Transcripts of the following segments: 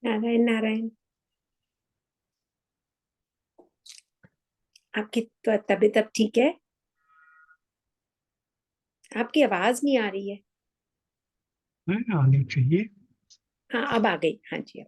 नारायण नारायण। आपकी तो तबीयत अब ठीक है? आपकी आवाज नहीं आ रही है। है आनी चाहिए। हाँ, अब आ गई। हाँ जी।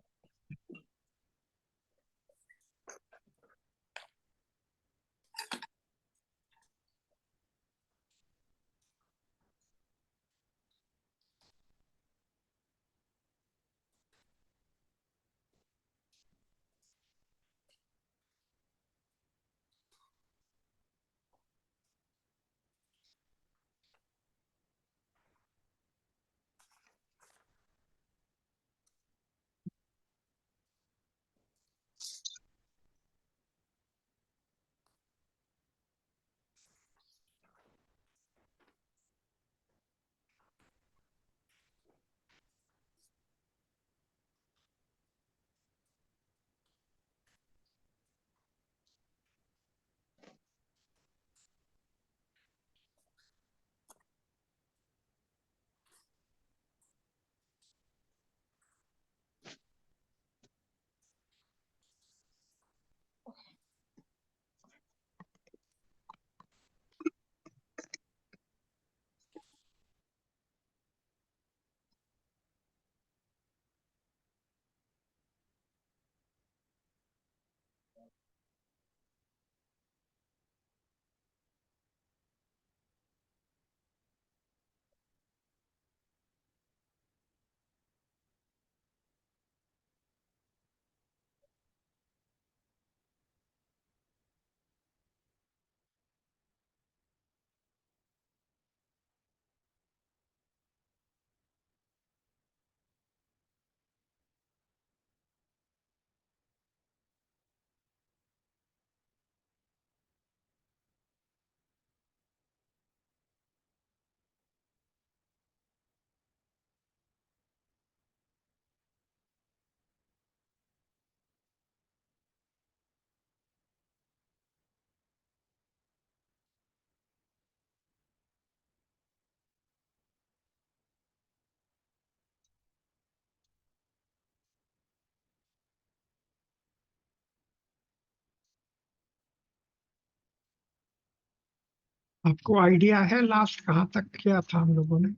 आपको आइडिया है लास्ट कहाँ तक किया था हम लोगों ने?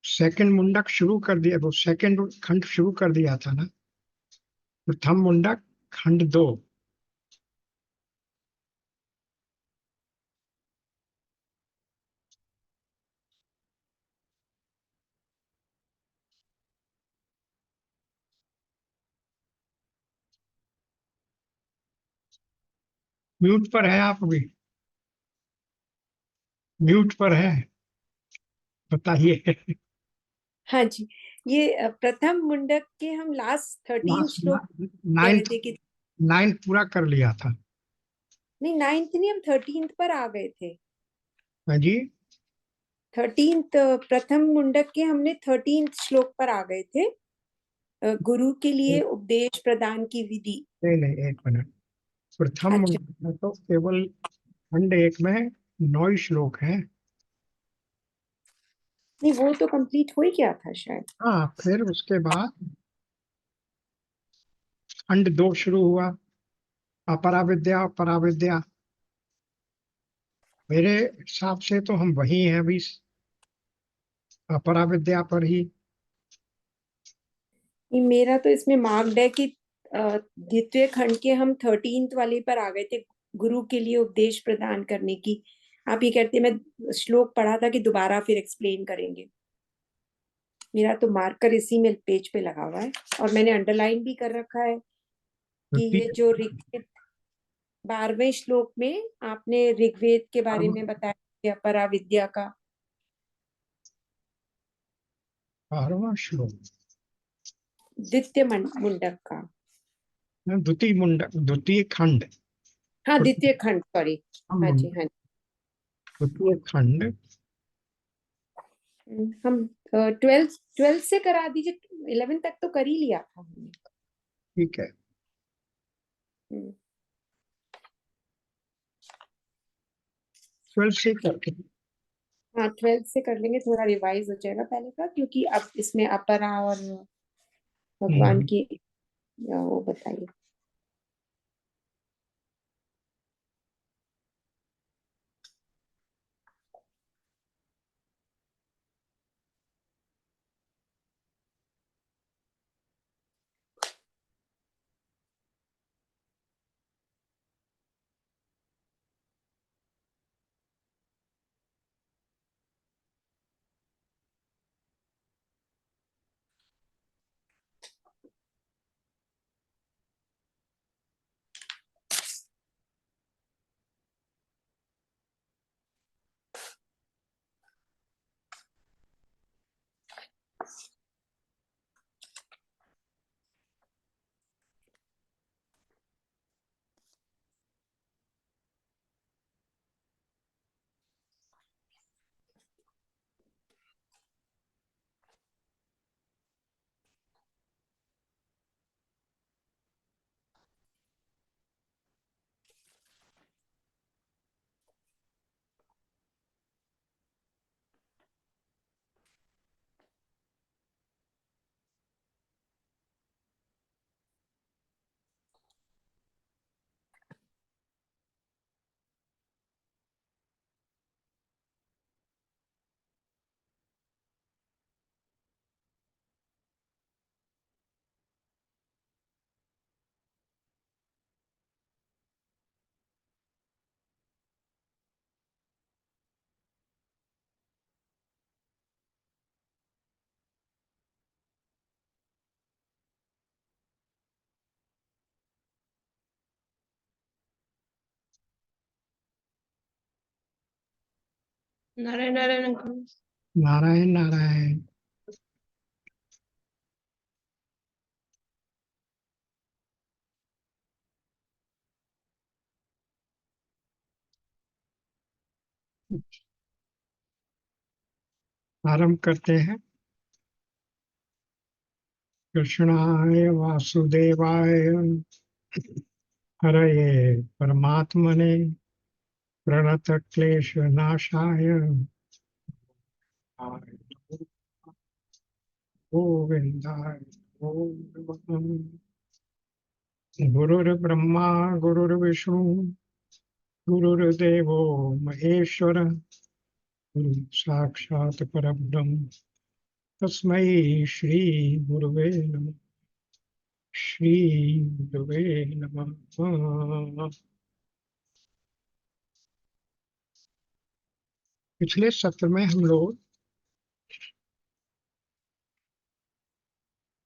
सेकंड मुंडक शुरू कर दिया, वो सेकंड खंड शुरू कर दिया था ना। प्रथम मुंडक खंड 2। म्यूट पर है आप अभी? म्यूट पर है, बताइए। हाँ जी। ये प्रथम मुंडक के हम लास्ट 13 लास्ट श्लोक कह रहे नाइन्थ थे कि नाइन्थ पूरा कर लिया था। नहीं, 9th नहीं, हम 13th पर आ गए थे। हाँ जी। 13th प्रथम मुंडक के हमने 13th श्लोक पर आ गए थे। गुरु के लिए उपदेश प्रदान की विधि। नहीं नहीं, एक मिनट। प्रथम अच्छा। मुंडक में तो केवल खंड 1 में 9 ही श्लोक हैं। नहीं, वो तो कंप्लीट हो ही गया था शायद। हाँ, फिर उसके बाद खंड 2 शुरू हुआ। अपरा विद्या परा विद्या। मेरे हिसाब से तो हम वही हैं अभी, अपरा विद्या पर ही। नहीं, मेरा तो इसमें मार्क्ड है कि द्वितीय खंड के हम 13th वाले पर आ गए थे। गुरु के लिए उपदेश प्रदान करने की। आप ये कहते, मैं श्लोक पढ़ा था कि दोबारा फिर एक्सप्लेन करेंगे। मेरा तो मार्कर इसी में पेज पे लगा हुआ है और मैंने अंडरलाइन भी कर रखा है कि ये द्वितीय जो ऋग्वेद 12वें श्लोक में आपने ऋग्वेद के बारे में बताया कि अपरा विद्या का। 12वां श्लोक। द्वितीय मुंडक का। द्वितीय मुंडक, द्वितीय खंड। हाँ, द्वितीय खंड, सॉरी। प्रथम हाँ जी, मुंडक, हाँ द्वितीय खंड। जी। हम 12th से करा दीजिए। 11 तक तो कर ही लिया था हमने। ठीक है। हम्म। 12 से करके। हाँ, 12th से कर लेंगे, थोड़ा रिवाइज हो जाएगा पहले का, क्योंकि अब इसमें अपरा और भगवान हम्म, की या वो बताइए। नारायण नारायण अंकल। नारायण नारायण। आरंभ करते हैं। कृष्णाय वासुदेवाय हरये परमात्मने प्रणतक्लेश नाशाय गोविंदाय नमो नमः। गुरुर्ब्रह्मा गुरुर्विष्णु गुरुर्देवो महेश्वर गुरु साक्षात् परब्रह्म तस्मै श्री गुरुवे नमः। श्री गुरुवे नमः। पिछले सत्र में हम लोग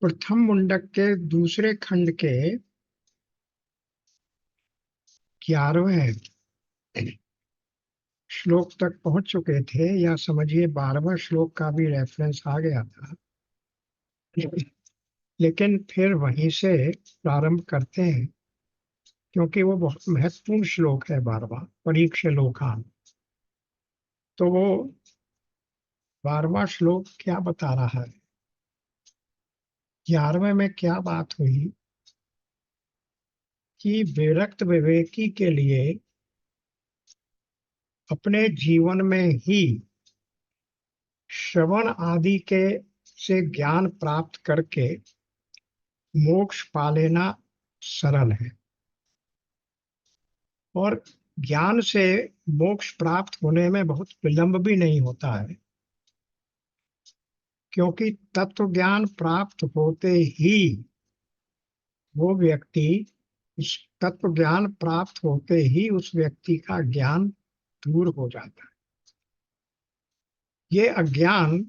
प्रथम मुंडक के दूसरे खंड के 11वें श्लोक तक पहुंच चुके थे, या समझिए 12वां श्लोक का भी रेफरेंस आ गया था। लेकिन फिर वहीं से प्रारंभ करते हैं, क्योंकि वो बहुत महत्वपूर्ण श्लोक है 12वां, परीक्ष लोकान। तो वो 12वां श्लोक क्या बता रहा है? 11वें में क्या बात हुई कि विरक्त विवेकी के लिए अपने जीवन में ही श्रवण आदि के से ज्ञान प्राप्त करके मोक्ष पा लेना सरल है, और ज्ञान से मोक्ष प्राप्त होने में बहुत विलंब भी नहीं होता है, क्योंकि तत्व ज्ञान प्राप्त होते ही वो व्यक्ति, उस तत्व ज्ञान प्राप्त होते ही उस व्यक्ति का ज्ञान दूर हो जाता है। ये अज्ञान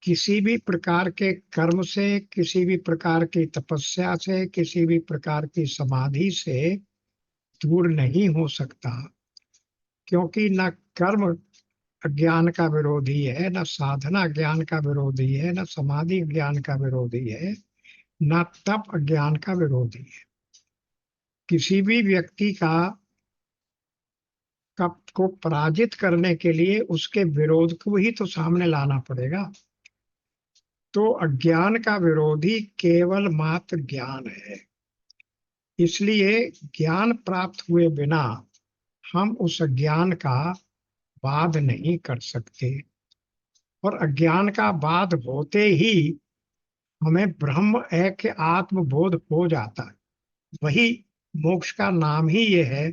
किसी भी प्रकार के कर्म से, किसी भी प्रकार की तपस्या से, किसी भी प्रकार की समाधि से दूर नहीं हो सकता, क्योंकि न कर्म अज्ञान का विरोधी है, न साधना ज्ञान का विरोधी है, न समाधि ज्ञान का विरोधी है, न तप अज्ञान का विरोधी है। किसी भी व्यक्ति का कप को पराजित करने के लिए उसके विरोध को ही तो सामने लाना पड़ेगा। तो अज्ञान का विरोधी केवल मात्र ज्ञान है। इसलिए ज्ञान प्राप्त हुए बिना हम उस अज्ञान का बाध नहीं कर सकते, और अज्ञान का बाध होते ही हमें ब्रह्म ऐक्य आत्मबोध हो जाता है, वही मोक्ष का नाम ही ये है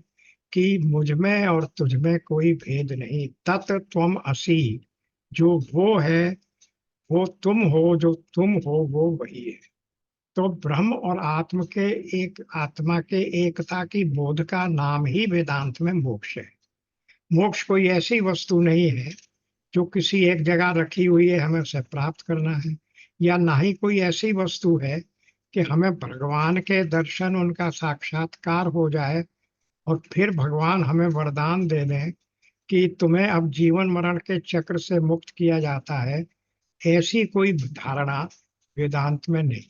कि मुझ में और तुझ में कोई भेद नहीं, तत् त्वम असि। जो वो है वो तुम हो, जो तुम हो वो वही है। तो ब्रह्म और आत्म के एक आत्मा के एकता की बोध का नाम ही वेदांत में मोक्ष है। मोक्ष कोई ऐसी वस्तु नहीं है जो किसी एक जगह रखी हुई है, हमें उसे प्राप्त करना है, या ना ही कोई ऐसी वस्तु है कि हमें भगवान के दर्शन, उनका साक्षात्कार हो जाए और फिर भगवान हमें वरदान दे दें कि तुम्हें अब जीवन मरण के चक्र से मुक्त किया जाता है। ऐसी कोई धारणा वेदांत में नहीं।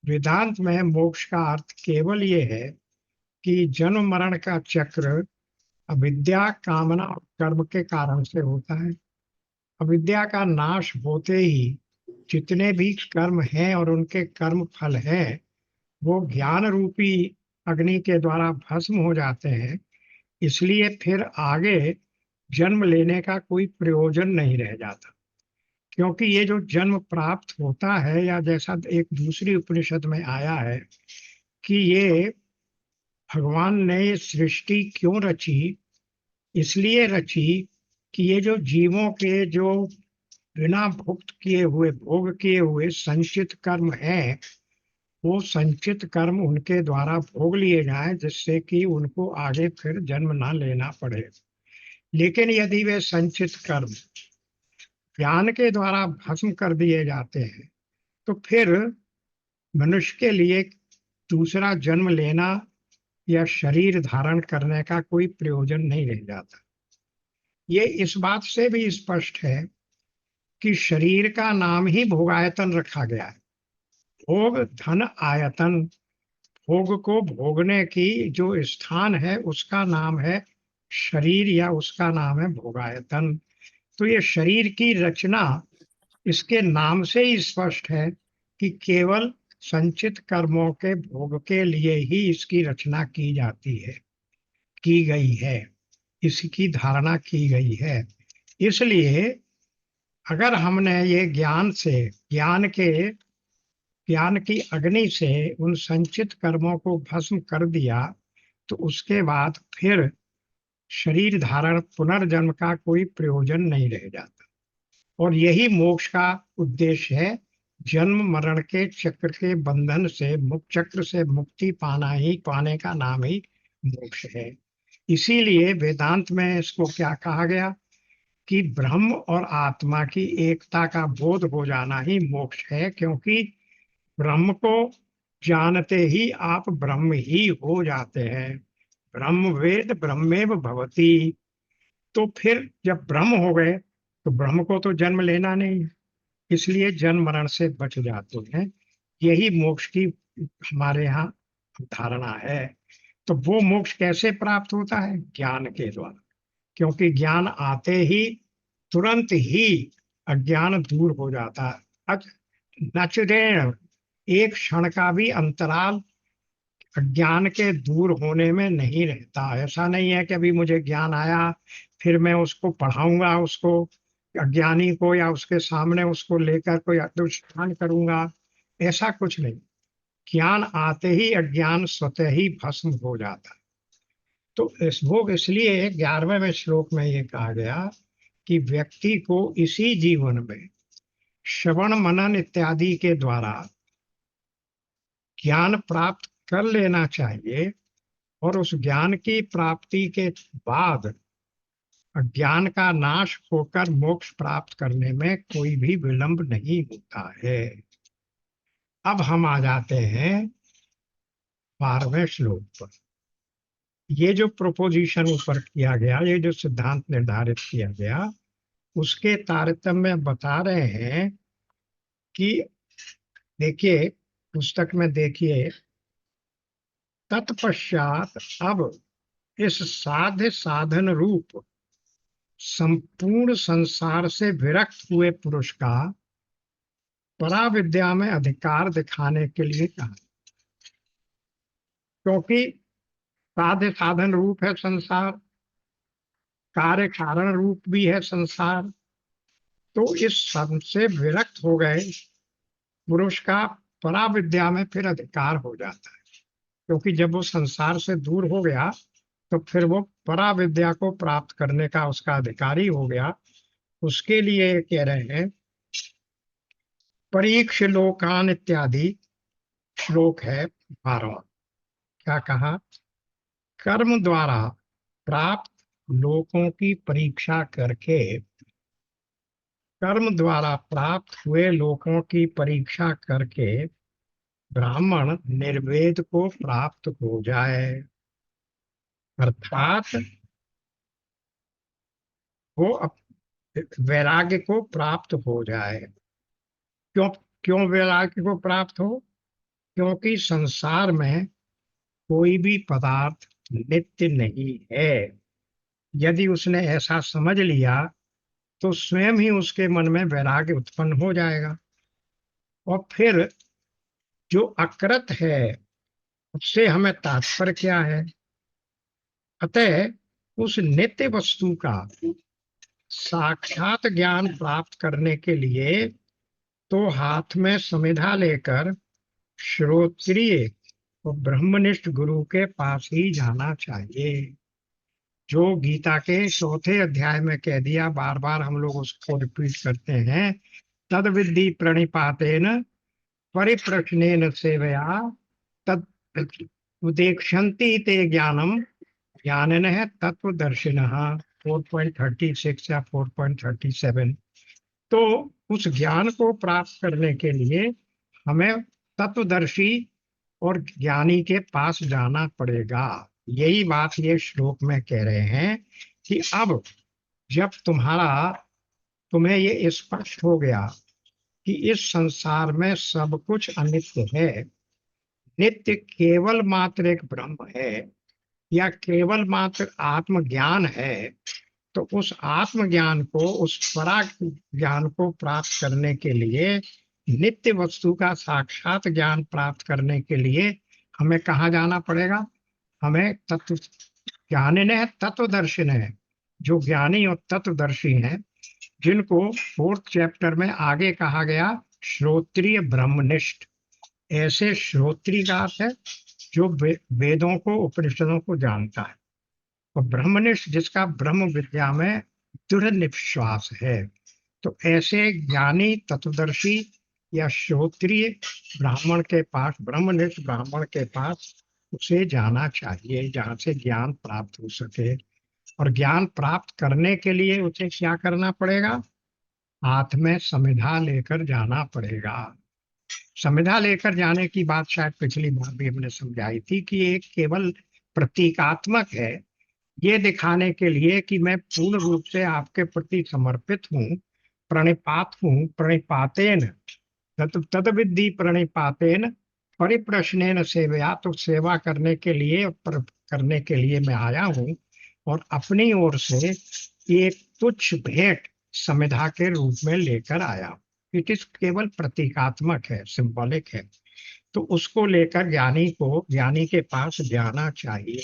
वेदांत में मोक्ष का अर्थ केवल ये है कि जन्म मरण का चक्र अविद्या, कामना और कर्म के कारण से होता है। अविद्या का नाश होते ही जितने भी कर्म हैं और उनके कर्म फल हैं, वो ज्ञान रूपी अग्नि के द्वारा भस्म हो जाते हैं। इसलिए फिर आगे जन्म लेने का कोई प्रयोजन नहीं रह जाता, क्योंकि ये जो जन्म प्राप्त होता है, या जैसा एक दूसरी उपनिषद में आया है कि ये भगवान ने ये सृष्टि क्यों रची, इसलिए रची कि ये जो जीवों के जो बिना भुक्त किए हुए, भोग किए हुए संचित कर्म हैं, वो संचित कर्म उनके द्वारा भोग लिए जाएं, जिससे कि उनको आगे फिर जन्म ना लेना पड़े। लेकिन यदि वे संचित कर्म ज्ञान के द्वारा भस्म कर दिए जाते हैं, तो फिर मनुष्य के लिए दूसरा जन्म लेना या शरीर धारण करने का कोई प्रयोजन नहीं रह जाता। ये इस बात से भी स्पष्ट है कि शरीर का नाम ही भोगायतन रखा गया है। भोग धन आयतन, भोग को भोगने की जो स्थान है उसका नाम है शरीर, या उसका नाम है भोगायतन। तो ये शरीर की रचना इसके नाम से ही स्पष्ट है कि केवल संचित कर्मों के भोग के लिए ही इसकी रचना की जाती है, की गई है, इसकी धारणा की गई है। इसलिए अगर हमने ये ज्ञान से, ज्ञान की अग्नि से उन संचित कर्मों को भस्म कर दिया, तो उसके बाद फिर शरीर धारण, पुनर्जन्म का कोई प्रयोजन नहीं रह जाता। और यही मोक्ष का उद्देश्य है। जन्म मरण के चक्र के बंधन से, मुक्त चक्र से मुक्ति पाना ही, पाने का नाम ही मोक्ष है। इसीलिए वेदांत में इसको क्या कहा गया कि ब्रह्म और आत्मा की एकता का बोध हो जाना ही मोक्ष है, क्योंकि ब्रह्म को जानते ही आप ब्रह्म ही हो जाते हैं। ब्रह्म वेद ब्रह्मेव भवति। तो फिर जब ब्रह्म हो गए तो ब्रह्म को तो जन्म लेना नहीं है, इसलिए जन्म मरण से बच जाते हैं। यही मोक्ष की हमारे यहाँ धारणा है। तो वो मोक्ष कैसे प्राप्त होता है? ज्ञान के द्वारा, क्योंकि ज्ञान आते ही तुरंत ही अज्ञान दूर हो जाता है। नचिरेण, एक क्षण का भी अंतराल अज्ञान के दूर होने में नहीं रहता। ऐसा नहीं है कि अभी मुझे ज्ञान आया फिर मैं उसको पढ़ाऊंगा, उसको अज्ञानी को, या उसके सामने उसको लेकर कोई अनुष्ठान करूंगा, ऐसा कुछ नहीं। ज्ञान आते ही अज्ञान स्वतः ही भस्म हो जाता है। तो इस भोग इसलिए 11वें श्लोक में ये कहा गया कि व्यक्ति को इसी जीवन में श्रवण मनन इत्यादि के द्वारा ज्ञान प्राप्त कर लेना चाहिए, और उस ज्ञान की प्राप्ति के बाद अज्ञान का नाश होकर मोक्ष प्राप्त करने में कोई भी विलंब नहीं होता है। अब हम आ जाते हैं 12वें श्लोक पर। ये जो प्रोपोजिशन ऊपर किया गया, ये जो सिद्धांत निर्धारित किया गया, उसके तारतम्य बता रहे हैं कि देखिए, पुस्तक में देखिए, तत्पश्चात अब इस साध्य साधन रूप संपूर्ण संसार से विरक्त हुए पुरुष का पराविद्या में अधिकार दिखाने के लिए कहा। क्योंकि साध्य साधन रूप है संसार, कार्य कारण रूप भी है संसार, तो इस सब से विरक्त हो गए पुरुष का पराविद्या में फिर अधिकार हो जाता है, क्योंकि जब वो संसार से दूर हो गया तो फिर वो पराविद्या को प्राप्त करने का उसका अधिकारी हो गया। उसके लिए कह रहे हैं, परीक्ष लोकान इत्यादि श्लोक है 12वां। क्या कहा? कर्म द्वारा प्राप्त लोकों की परीक्षा करके, कर्म द्वारा प्राप्त हुए लोकों की परीक्षा करके ब्राह्मण निर्वेद को प्राप्त हो जाए, अर्थात वो वैराग्य को प्राप्त हो जाए। क्यों? क्यों वैराग्य को प्राप्त हो? क्योंकि संसार में कोई भी पदार्थ नित्य नहीं है। यदि उसने ऐसा समझ लिया तो स्वयं ही उसके मन में वैराग्य उत्पन्न हो जाएगा, और फिर जो अकृत है उससे हमें तात्पर्य क्या है? अतः उस नित्य वस्तु का साक्षात ज्ञान प्राप्त करने के लिए तो हाथ में समिधा लेकर श्रोत्रिय और ब्रह्मनिष्ठ गुरु के पास ही जाना चाहिए। जो गीता के 4थे अध्याय में कह दिया, बार बार हम लोग उसको रिपीट करते हैं, तद विद्धि प्रणिपातेन परिप्रश्नेन सेवया तद उदेक्षन्ति ते ज्ञानम ज्ञानिनः तत्वदर्शिनः। 4.36 या 4.37। तो उस ज्ञान को प्राप्त करने के लिए हमें तत्वदर्शी और ज्ञानी के पास जाना पड़ेगा। यही बात ये श्लोक में कह रहे हैं कि अब जब तुम्हें ये स्पष्ट हो गया कि इस संसार में सब कुछ अनित्य है, नित्य केवल मात्र एक ब्रह्म है या केवल मात्र आत्मज्ञान है, तो उस आत्मज्ञान को, उस पराग ज्ञान को प्राप्त करने के लिए, नित्य वस्तु का साक्षात ज्ञान प्राप्त करने के लिए हमें कहाँ जाना पड़ेगा? हमें तत्व ज्ञानी है, तत्वदर्शन है, जो ज्ञानी और तत्वदर्शी हैं, जिनको 4th चैप्टर में आगे कहा गया श्रोत्रिय ब्रह्मनिष्ठ। ऐसे श्रोत्रिय का अर्थ है जो वेदों को, उपनिषदों को जानता है, और ब्रह्मनिष्ठ जिसका ब्रह्म विद्या में दृढ़ विश्वास है। तो ऐसे ज्ञानी तत्वदर्शी या श्रोत्रिय ब्राह्मण के पास, ब्रह्मनिष्ठ ब्राह्मण के पास उसे जाना चाहिए, जहाँ से ज्ञान प्राप्त हो सके। और ज्ञान प्राप्त करने के लिए उसे क्या करना पड़ेगा? हाथ में समिधा लेकर जाना पड़ेगा। समिधा लेकर जाने की बात शायद पिछली बार भी हमने समझाई थी कि एक केवल प्रतीकात्मक है, ये दिखाने के लिए कि मैं पूर्ण रूप से आपके प्रति समर्पित हूँ, प्रणिपात हूँ, प्रणिपातेन तद विद्धि प्रणिपातेन परिप्रश्नेन सेवया। तो सेवा करने के लिए, करने के लिए मैं आया हूँ, और अपनी ओर से एक तुच्छ भेंट समिधा के रूप में लेकर आया। इट इज केवल प्रतीकात्मक है, सिंबॉलिक है। तो उसको लेकर ज्ञानी के पास जाना चाहिए।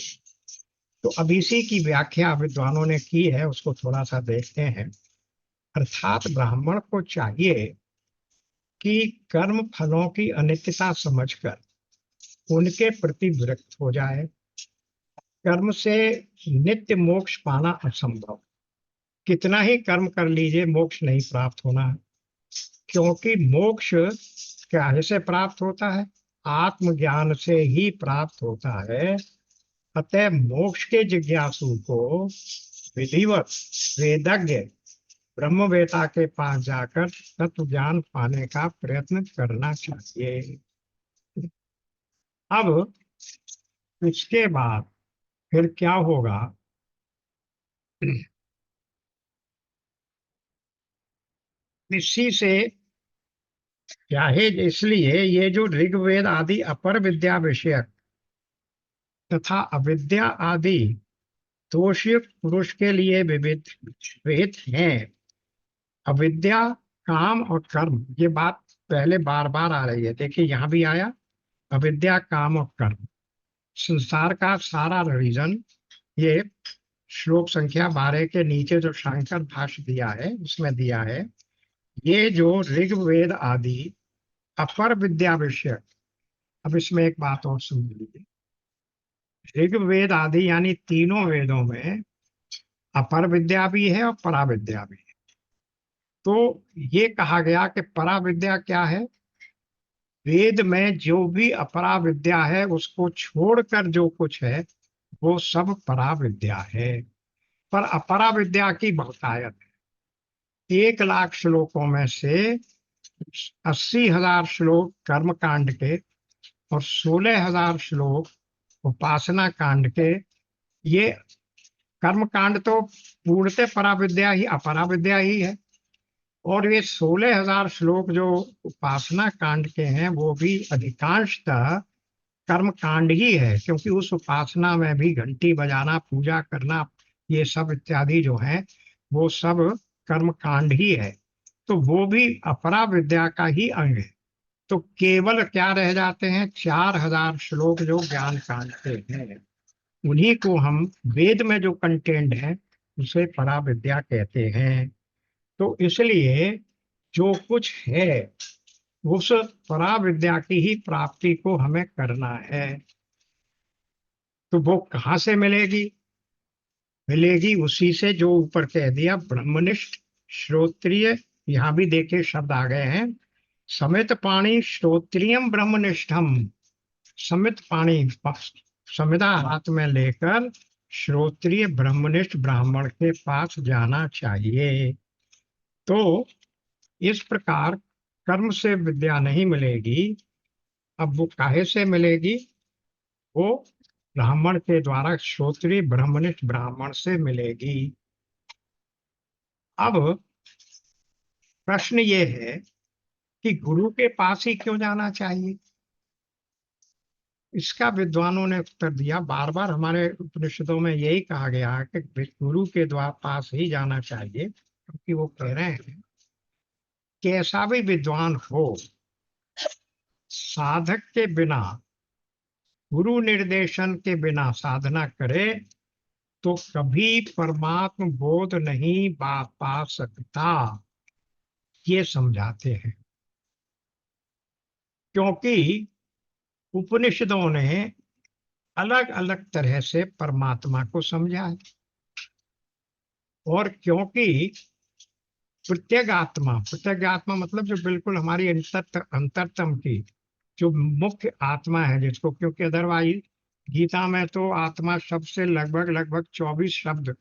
तो अब इसी की व्याख्या विद्वानों ने की है, उसको थोड़ा सा देखते हैं। अर्थात ब्राह्मण को चाहिए कि कर्म फलों की अनित्यता समझकर उनके प्रति विरक्त हो जाए। कर्म से नित्य मोक्ष पाना असंभव, कितना ही कर्म कर लीजिए मोक्ष नहीं प्राप्त होना है, क्योंकि मोक्ष क्या से प्राप्त होता है? आत्मज्ञान से ही प्राप्त होता है। अतः मोक्ष के जिज्ञासु को विधिवत वेदज्ञ ब्रह्मवेता के पास जाकर तत्व ज्ञान पाने का प्रयत्न करना चाहिए। अब इसके बाद फिर क्या होगा? इसी से चाहे, इसलिए ये जो ऋग्वेद आदि अपर विद्या विषयक तथा अविद्या आदि दोषयुक्त पुरुष के लिए विविध हैं। अविद्या, काम और कर्म, ये बात पहले बार बार आ रही है। देखिए यहाँ भी आया, अविद्या, काम और कर्म। संसार का सारा रीजन ये श्लोक संख्या 12 के नीचे जो शंकर भाष्य दिया है उसमें दिया है। ये जो ऋग्वेद आदि अपर विद्या विषय। अब इसमें एक बात और सुन लीजिए, ऋग्वेद आदि यानी तीनों वेदों में अपर विद्या भी है और परा विद्या भी है। तो ये कहा गया कि परा विद्या क्या है, वेद में जो भी अपरा विद्या है उसको छोड़कर जो कुछ है वो सब परा विद्या है। पर अपरा विद्या की बहुतायत है। 1 लाख श्लोकों में से 80,000 श्लोक कर्म कांड के और 16,000 श्लोक उपासना कांड के। ये कर्म कांड तो पूर्णतः परा विद्या ही अपरा विद्या ही है, और ये 16,000 श्लोक जो उपासना कांड के हैं वो भी अधिकांशतः कर्म कांड ही है, क्योंकि उस उपासना में भी घंटी बजाना, पूजा करना, ये सब इत्यादि जो है वो सब कर्म कांड ही है। तो वो भी अपरा विद्या का ही अंग है। तो केवल क्या रह जाते हैं, 4,000 श्लोक जो ज्ञान कांड के हैं, उन्हीं को हम वेद में जो कंटेंट है उसे परा विद्या कहते हैं। तो इसलिए जो कुछ है उस परा विद्या की ही प्राप्ति को हमें करना है। तो वो कहाँ से मिलेगी, मिलेगी उसी से जो ऊपर कह दिया, ब्रह्मनिष्ठ श्रोत्रिय। यहाँ भी देखे शब्द आ गए हैं, समित पाणी श्रोत्रियम ब्रह्मनिष्ठम। समित पाणी, संविदा हाथ में लेकर श्रोत्रिय ब्रह्मनिष्ठ ब्राह्मण के पास जाना चाहिए। तो इस प्रकार कर्म से विद्या नहीं मिलेगी। अब वो काहे से मिलेगी, वो ब्राह्मण के द्वारा श्रोत्रिय ब्रह्मनिष्ठ ब्राह्मण से मिलेगी। अब प्रश्न ये है कि गुरु के पास ही क्यों जाना चाहिए। इसका विद्वानों ने उत्तर दिया, बार बार हमारे उपनिषदों में यही कहा गया है कि गुरु के द्वारा पास ही जाना चाहिए, क्योंकि वो कह रहे हैं कि ऐसा भी विद्वान हो साधक के बिना, गुरु निर्देशन के बिना साधना करे तो कभी परमात्म बोध नहीं पा सकता, ये समझाते हैं। क्योंकि उपनिषदों ने अलग अलग तरह से परमात्मा को समझा है, और क्योंकि प्रत्यगात्मा मतलब जो बिल्कुल हमारी अंतरतम की जो मुख्य आत्मा है जिसको, क्योंकि अदरवाइज गीता में तो आत्मा शब्द से लगभग लगभग 24 शब्द,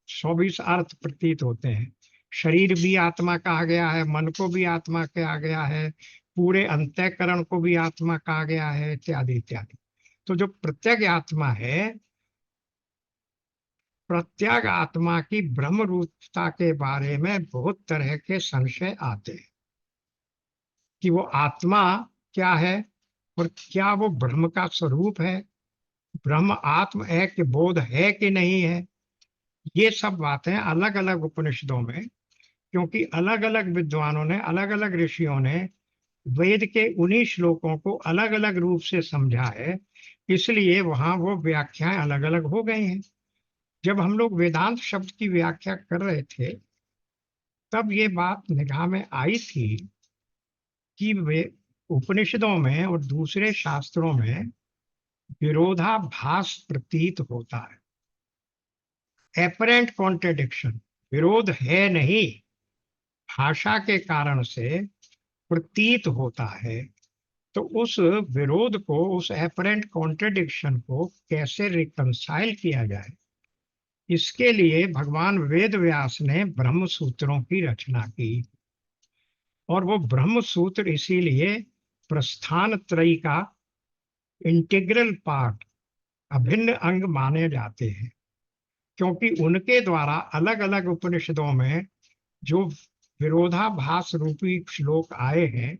24 अर्थ प्रतीत होते हैं। शरीर भी आत्मा कहा गया है, मन को भी आत्मा कहा गया है, पूरे अंतःकरण को भी आत्मा कहा गया है, इत्यादि इत्यादि। तो जो प्रत्यग आत्मा है, प्रत्यग आत्मा की ब्रह्म रूपता के बारे में बहुत तरह के संशय आते हैं कि वो आत्मा क्या है और क्या वो ब्रह्म का स्वरूप है, ब्रह्म आत्म है कि बोध है कि नहीं है। ये सब बातें अलग अलग उपनिषदों में, क्योंकि अलग अलग विद्वानों ने, अलग अलग ऋषियों ने वेद के उन्हीं श्लोकों को अलग अलग रूप से समझा है, इसलिए वहां वो व्याख्याएं अलग अलग हो गई हैं। जब हम लोग वेदांत शब्द की व्याख्या कर रहे थे तब ये बात निगाह में आई थी कि वे उपनिषदों में और दूसरे शास्त्रों में विरोधाभास प्रतीत होता है, एपरेंट कॉन्ट्रडिक्शन, विरोध है नहीं, भाषा के कारण से प्रतीत होता है। तो उस विरोध को, उस एपरेंट कॉन्ट्रडिक्शन को कैसे रिकंसाइल किया जाए, इसके लिए भगवान वेद व्यास ने ब्रह्म सूत्रों की रचना की। और वो ब्रह्म सूत्र इसीलिए प्रस्थान त्रयी का इंटीग्रल पार्ट, अभिन्न अंग माने जाते हैं, क्योंकि उनके द्वारा अलग अलग उपनिषदों में जो विरोधाभास रूपी श्लोक आए हैं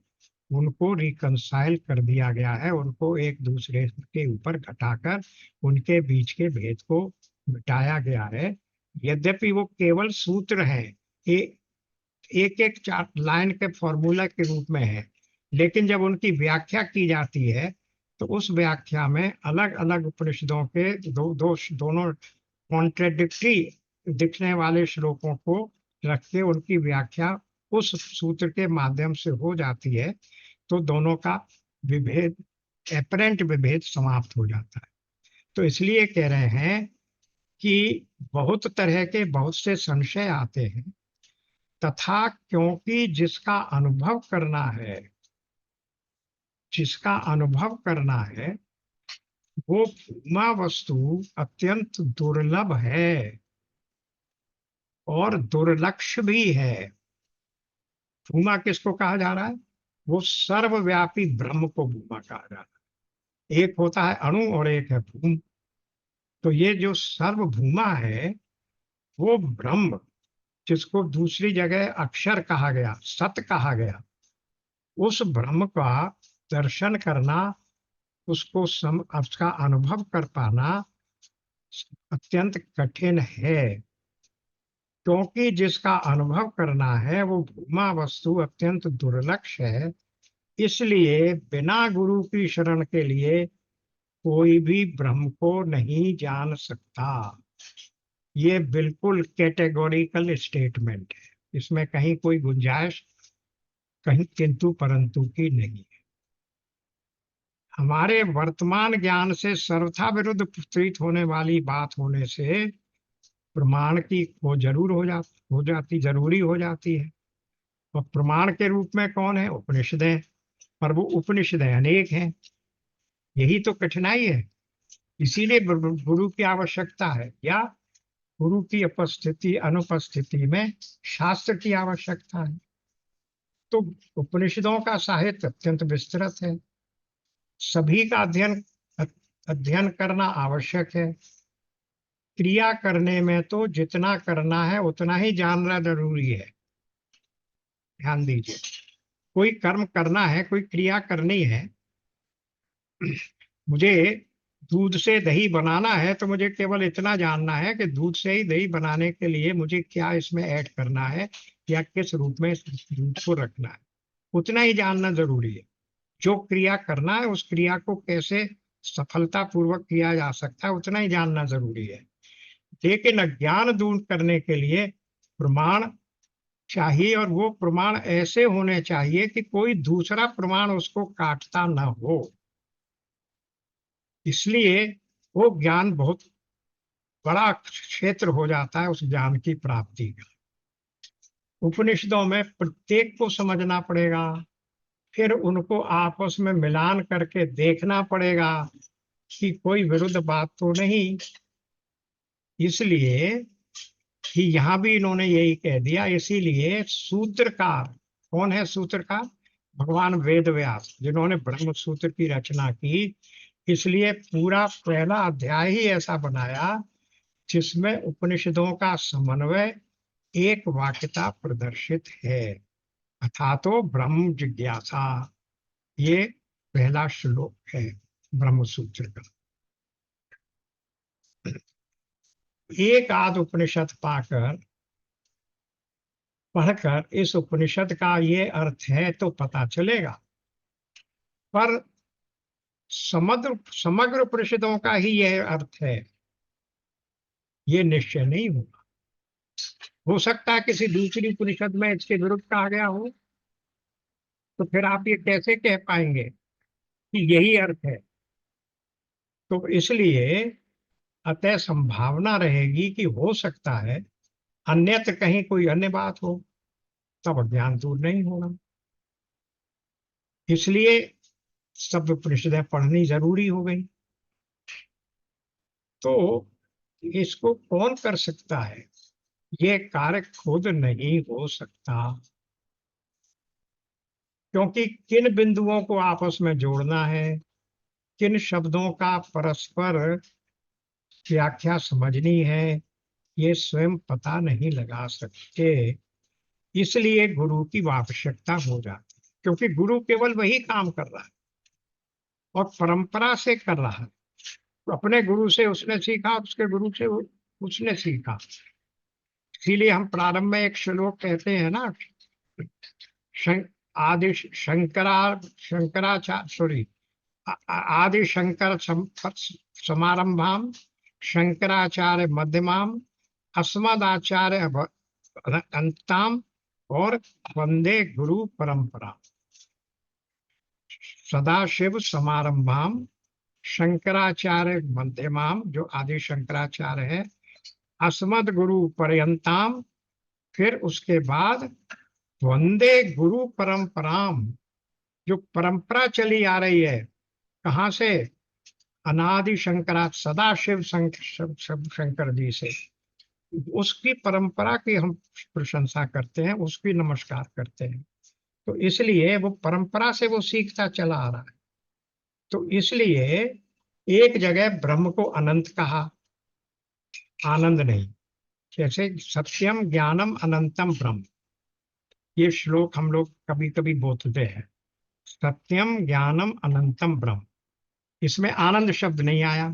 उनको रिकंसाइल कर दिया गया है, उनको एक दूसरे के ऊपर घटाकर उनके बीच के भेद को मिटाया गया है। यद्यपि वो केवल सूत्र हैं, एक एक चार लाइन के फॉर्मूला के रूप में है, लेकिन जब उनकी व्याख्या की जाती है तो उस व्याख्या में अलग अलग उपनिषदों के दोनों कॉन्ट्रेडिक्टरी दिखने वाले श्लोकों को रख के उनकी व्याख्या उस सूत्र के माध्यम से हो जाती है। तो दोनों का विभेद, एपरेंट विभेद समाप्त हो जाता है। तो इसलिए कह रहे हैं कि बहुत तरह के बहुत से संशय आते हैं, तथा क्योंकि जिसका अनुभव करना है, जिसका अनुभव करना है वो भूमा वस्तु अत्यंत दुर्लभ है और दुर्लक्ष्य भी है। भूमा किसको कहा जा रहा है? वो सर्वव्यापी ब्रह्म को भूमा कहा जा रहा है। एक होता है अणु और एक है भूम। तो ये जो सर्वभूमा है वो ब्रह्म, जिसको दूसरी जगह अक्षर कहा गया, सत कहा गया, उस ब्रह्म का दर्शन करना, उसका अनुभव कर पाना अत्यंत कठिन है। क्योंकि जिसका अनुभव करना है वो भूमा वस्तु अत्यंत दुर्लक्ष है, इसलिए बिना गुरु की शरण के लिए कोई भी ब्रह्म को नहीं जान सकता। ये बिल्कुल कैटेगोरिकल स्टेटमेंट है, इसमें कहीं कोई गुंजाइश, कहीं किंतु परंतु की नहीं है। हमारे वर्तमान ज्ञान से सर्वथा विरुद्ध प्रतीत होने वाली बात होने से प्रमाण की खोज जरूर हो जाती जरूरी हो जाती है। और प्रमाण के रूप में कौन है? उपनिषदें। पर वो उपनिषदें अनेक हैं, यही तो कठिनाई है। इसीलिए गुरु की आवश्यकता है, या गुरु की उपस्थिति अनुपस्थिति में शास्त्र की आवश्यकता है। तो उपनिषदों का साहित्य अत्यंत विस्तृत है, सभी का अध्ययन करना आवश्यक है। क्रिया करने में तो जितना करना है उतना ही जानना जरूरी है। ध्यान दीजिए, कोई कर्म करना है, कोई क्रिया करनी है, मुझे दूध से दही बनाना है तो मुझे केवल इतना जानना है कि दूध से ही दही बनाने के लिए मुझे क्या इसमें ऐड करना है या किस रूप में इस दूध को रखना है, उतना ही जानना जरूरी है। जो क्रिया करना है उस क्रिया को कैसे सफलतापूर्वक किया जा सकता है उतना ही जानना जरूरी है। लेकिन अज्ञान दूर करने के लिए प्रमाण चाहिए, और वो प्रमाण ऐसे होने चाहिए कि कोई दूसरा प्रमाण उसको काटता न हो। इसलिए वो ज्ञान बहुत बड़ा क्षेत्र हो जाता है उस ज्ञान की प्राप्ति का। उपनिषदों में प्रत्येक को समझना पड़ेगा, फिर उनको आपस में मिलान करके देखना पड़ेगा कि कोई विरुद्ध बात तो नहीं। इसलिए कि यहाँ भी इन्होंने यही कह दिया। इसीलिए सूत्रकार कौन है? सूत्रकार भगवान वेद व्यास, जिन्होंने ब्रह्म सूत्र की रचना की। इसलिए पूरा पहला अध्याय ही ऐसा बनाया जिसमें उपनिषदों का समन्वय एक वाक्यता प्रदर्शित है, अथातो ब्रह्म जिज्ञासा। ये पहला श्लोक है ब्रह्म सूत्र का। एक आध उपनिषद पाकर, पढ़कर इस उपनिषद का ये अर्थ है तो पता चलेगा, पर समग्र उपनिषदों का ही यह अर्थ है ये निश्चय नहीं होगा। हो सकता है किसी दूसरी उपनिषद में इसके विरुद्ध कहा गया हो, तो फिर आप ये कैसे कह पाएंगे कि यही अर्थ है? तो इसलिए अतः संभावना रहेगी कि हो सकता है अन्यत्र कहीं कोई अन्य बात हो, तब ज्ञान दूर नहीं होगा। इसलिए सब उपनिषदें पढ़नी जरूरी हो गई। तो इसको कौन कर सकता है? ये कार्य खुद नहीं हो सकता, क्योंकि किन बिंदुओं को आपस में जोड़ना है, किन शब्दों का परस्पर व्याख्या समझनी है, ये स्वयं पता नहीं लगा सकते। इसलिए गुरु की आवश्यकता हो जाती है, क्योंकि गुरु केवल वही काम कर रहा है और परंपरा से कर रहा है। तो अपने गुरु से उसने सीखा, उसके गुरु से उसने सीखा। इसीलिए हम प्रारंभ में एक श्लोक कहते हैं ना, आदि शंकराचार्य सॉरी आदि शंकर समारंभाम शंकराचार्य मध्यमाम अस्मदाचार्य अंताम और वंदे गुरु परंपरा। सदाशिव समारंभाम शंकराचार्य मध्यमाम, जो आदि शंकराचार्य है, अस्मद गुरु पर्यंताम, फिर उसके बाद वंदे गुरु परंपराम, जो परंपरा चली आ रही है, कहाँ से? अनादि शंकरा सदाशिव शंकर जी से, उसकी परंपरा की हम प्रशंसा करते हैं, उसकी नमस्कार करते हैं। तो इसलिए वो परंपरा से वो सीखता चला आ रहा है। तो इसलिए एक जगह ब्रह्म को अनंत कहा, आनंद नहीं। जैसे सत्यम ज्ञानम अनंतम ब्रह्म, ये श्लोक हम लोग कभी कभी बोलते हैं, सत्यम ज्ञानम अनंतम ब्रह्म, इसमें आनंद शब्द नहीं आया।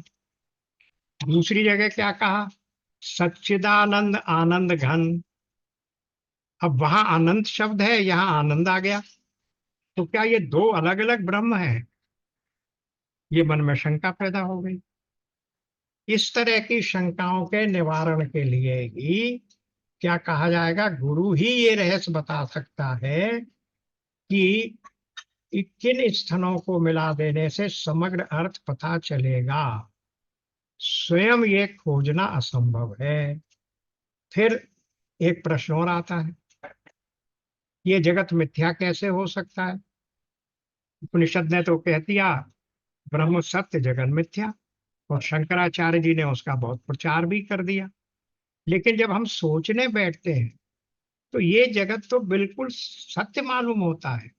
दूसरी जगह क्या कहा? सच्चिदानंद आनंद घन, अब वहां अनंत शब्द है, यहाँ आनंद आ गया। तो क्या ये दो अलग अलग ब्रह्म है? ये मन में शंका पैदा हो गई। इस तरह की शंकाओं के निवारण के लिए ही क्या कहा जाएगा, गुरु ही ये रहस्य बता सकता है कि किन स्थनों को मिला देने से समग्र अर्थ पता चलेगा। स्वयं ये खोजना असंभव है। फिर एक प्रश्न और आता है, ये जगत मिथ्या कैसे हो सकता है? उपनिषद ने तो कह दिया ब्रह्म सत्य जगत मिथ्या, और शंकराचार्य जी ने उसका बहुत प्रचार भी कर दिया। लेकिन जब हम सोचने बैठते हैं तो ये जगत तो बिल्कुल सत्य मालूम होता है।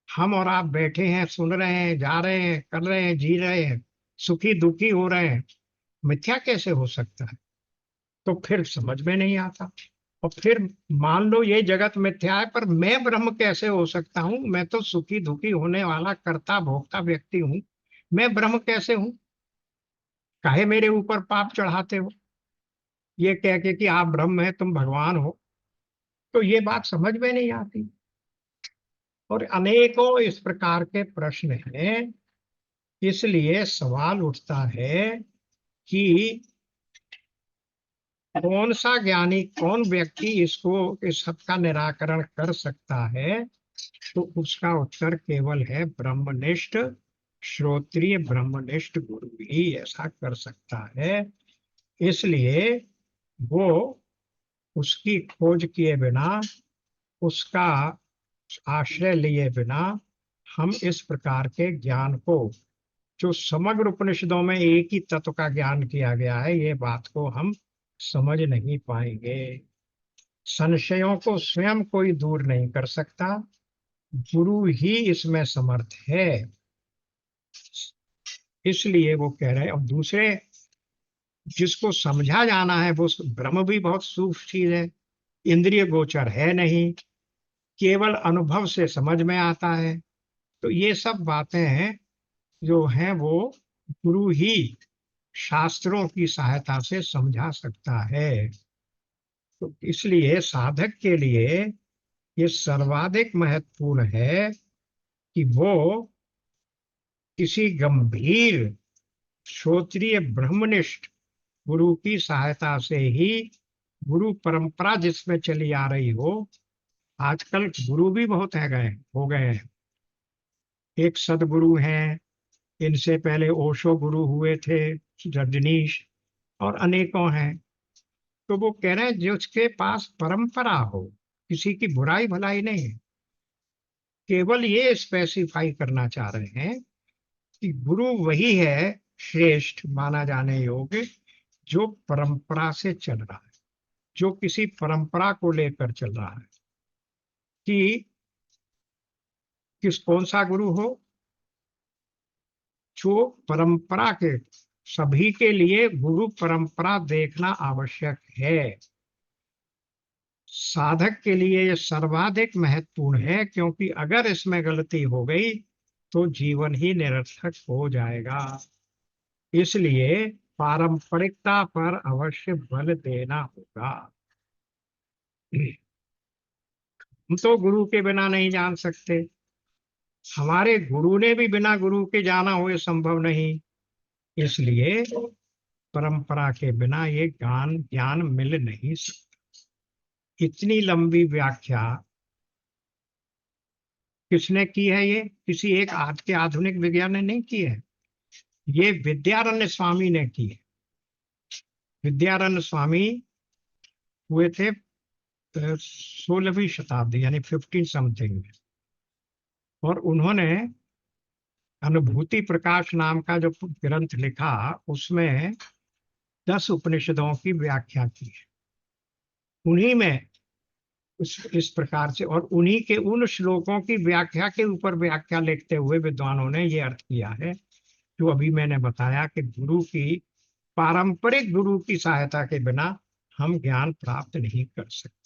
हम और आप बैठे हैं, सुन रहे हैं, जा रहे हैं, कर रहे हैं, जी रहे हैं, सुखी दुखी हो रहे हैं, मिथ्या कैसे हो सकता है? तो फिर समझ में नहीं आता। और फिर मान लो ये जगत मिथ्या है, पर मैं ब्रह्म कैसे हो सकता हूं? मैं तो सुखी दुखी होने वाला कर्ता भोक्ता व्यक्ति हूं, मैं ब्रह्म कैसे हूं? काहे मेरे ऊपर पाप चढ़ाते हो ये कह के कि आप ब्रह्म है, तुम भगवान हो? तो ये बात समझ में नहीं आती। और अनेकों इस प्रकार के प्रश्न हैं। इसलिए सवाल उठता है कि कौन सा ज्ञानी, कौन व्यक्ति इसको, इस सब का निराकरण कर सकता है? तो उसका उत्तर केवल है ब्रह्मनिष्ठ श्रोत्रिय ब्रह्मनिष्ठ गुरु ही ऐसा कर सकता है। इसलिए वो उसकी खोज किए बिना, उसका आश्रय लिए बिना हम इस प्रकार के ज्ञान को, जो समग्र उपनिषदों में एक ही तत्व का ज्ञान किया गया है, ये बात को हम समझ नहीं पाएंगे। संशयों को स्वयं कोई दूर नहीं कर सकता, गुरु ही इसमें समर्थ है। इसलिए वो कह रहे हैं। और दूसरे, जिसको समझा जाना है वो ब्रह्म भी बहुत सूक्ष्म चीज है, इंद्रिय गोचर है नहीं, केवल अनुभव से समझ में आता है। तो ये सब बातें हैं जो हैं वो गुरु ही शास्त्रों की सहायता से समझा सकता है। तो इसलिए साधक के लिए ये सर्वाधिक महत्वपूर्ण है कि वो किसी गंभीर श्रोत्रिय ब्रह्मनिष्ठ गुरु की सहायता से ही, गुरु परंपरा जिसमें चली आ रही हो, आजकल गुरु भी बहुत है गए हो गए हैं। एक सदगुरु हैं, इनसे पहले ओशो गुरु हुए थे, रजनीश, और अनेकों हैं। तो वो कह रहे हैं जिसके पास परंपरा हो, किसी की बुराई भलाई नहीं है, केवल ये स्पेसिफाई करना चाह रहे हैं कि गुरु वही है श्रेष्ठ माना जाने योग्य, जो परंपरा से चल रहा है, जो किसी परंपरा को लेकर चल रहा है। कि कौन सा गुरु हो? जो परंपरा के, सभी के लिए गुरु परंपरा देखना आवश्यक है। साधक के लिए यह सर्वाधिक महत्वपूर्ण है, क्योंकि अगर इसमें गलती हो गई तो जीवन ही निरर्थक हो जाएगा। इसलिए पारंपरिकता पर अवश्य बल देना होगा। हम तो गुरु के बिना नहीं जान सकते, हमारे गुरु ने भी बिना गुरु के जाना हो, ये संभव नहीं। इसलिए परंपरा के बिना ये ज्ञान ज्ञान मिल नहीं सकता। इतनी लंबी व्याख्या किसने की है? ये किसी एक आज के आधुनिक विज्ञान ने नहीं की है, ये विद्यारण्य स्वामी ने की है। विद्यारण्य स्वामी हुए थे 16वीं शताब्दी यानी 15 समथिंग में, और उन्होंने अनुभूति प्रकाश नाम का जो ग्रंथ लिखा, उसमें 10 उपनिषदों की व्याख्या की है। उन्हीं में इस प्रकार से, और उन्हीं के उन श्लोकों की व्याख्या के ऊपर व्याख्या लिखते हुए विद्वानों ने ये अर्थ किया है जो अभी मैंने बताया कि गुरु की, पारंपरिक गुरु की सहायता के बिना हम ज्ञान प्राप्त नहीं कर सकते।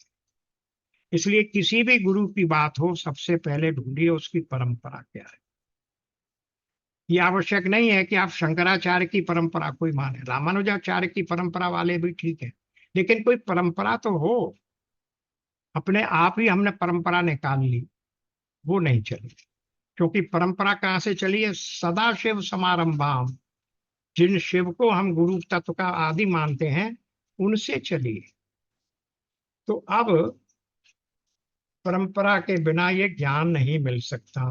इसलिए किसी भी गुरु की बात हो, सबसे पहले ढूंढिए उसकी परंपरा क्या है। ये आवश्यक नहीं है कि आप शंकराचार्य की परंपरा कोई माने, रामानुजाचार्य की परंपरा वाले भी ठीक है, लेकिन कोई परंपरा तो हो। अपने आप ही हमने परंपरा निकाल ली, वो नहीं चली। क्योंकि परंपरा कहाँ से चली है? सदा शिव समारंभाम, जिन शिव को हम गुरु तत्व का आदि मानते हैं, उनसे चली है। तो अब परंपरा के बिना ये ज्ञान नहीं मिल सकता।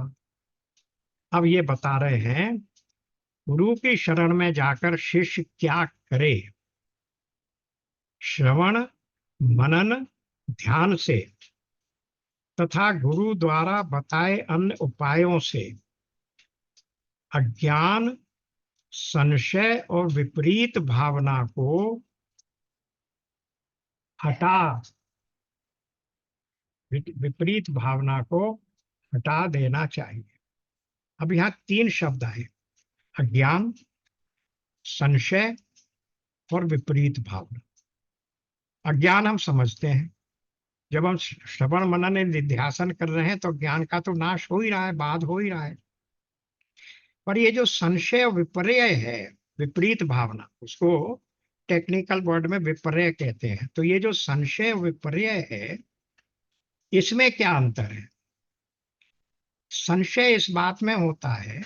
अब ये बता रहे हैं गुरु की शरण में जाकर शिष्य क्या करे। श्रवण, मनन, ध्यान से तथा गुरु द्वारा बताए अन्य उपायों से अज्ञान, संशय और विपरीत भावना को हटा, विपरीत भावना को हटा देना चाहिए। अब यहाँ 3 शब्द आए, अज्ञान, संशय और विपरीत भावना। अज्ञान हम समझते हैं, जब हम श्रवण मनन निध्यासन कर रहे हैं तो ज्ञान का तो नाश हो ही रहा है, बाध हो ही रहा है। पर ये जो संशय और विपर्य है, विपरीत भावना, उसको टेक्निकल वर्ड में विपर्य कहते हैं। तो ये जो संशय और विपर्य है, इसमें क्या अंतर है? संशय इस बात में होता है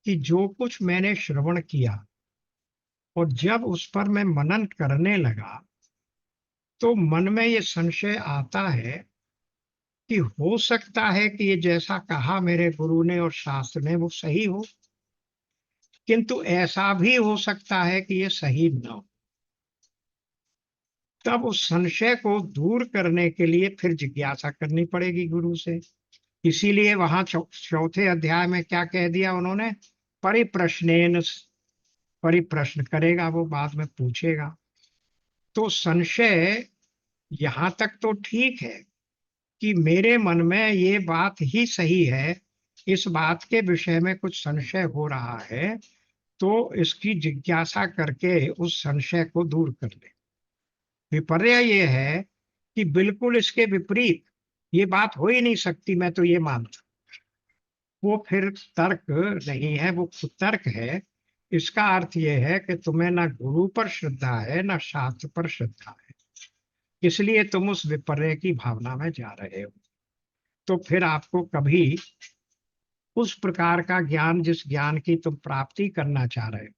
कि जो कुछ मैंने श्रवण किया और जब उस पर मैं मनन करने लगा, तो मन में ये संशय आता है कि हो सकता है कि ये जैसा कहा मेरे गुरु ने और शास्त्र ने वो सही हो, किंतु ऐसा भी हो सकता है कि ये सही न हो। तब उस संशय को दूर करने के लिए फिर जिज्ञासा करनी पड़ेगी गुरु से। इसीलिए वहां चौथे अध्याय में क्या कह दिया उन्होंने? परिप्रश्नेन, परिप्रश्न करेगा, वो बाद में पूछेगा। तो संशय यहां तक तो ठीक है कि मेरे मन में ये बात ही सही है, इस बात के विषय में कुछ संशय हो रहा है, तो इसकी जिज्ञासा करके उस संशय को दूर कर ले। विपर्य ये है कि बिल्कुल इसके विपरीत, ये बात हो ही नहीं सकती, मैं तो ये मानता, वो फिर तर्क नहीं है, वो कुतर्क है। इसका अर्थ यह है कि तुम्हें ना गुरु पर श्रद्धा है ना शास्त्र पर श्रद्धा है, इसलिए तुम उस विपर्य की भावना में जा रहे हो। तो फिर आपको कभी उस प्रकार का ज्ञान, जिस ज्ञान की तुम प्राप्ति करना चाह रहे हो,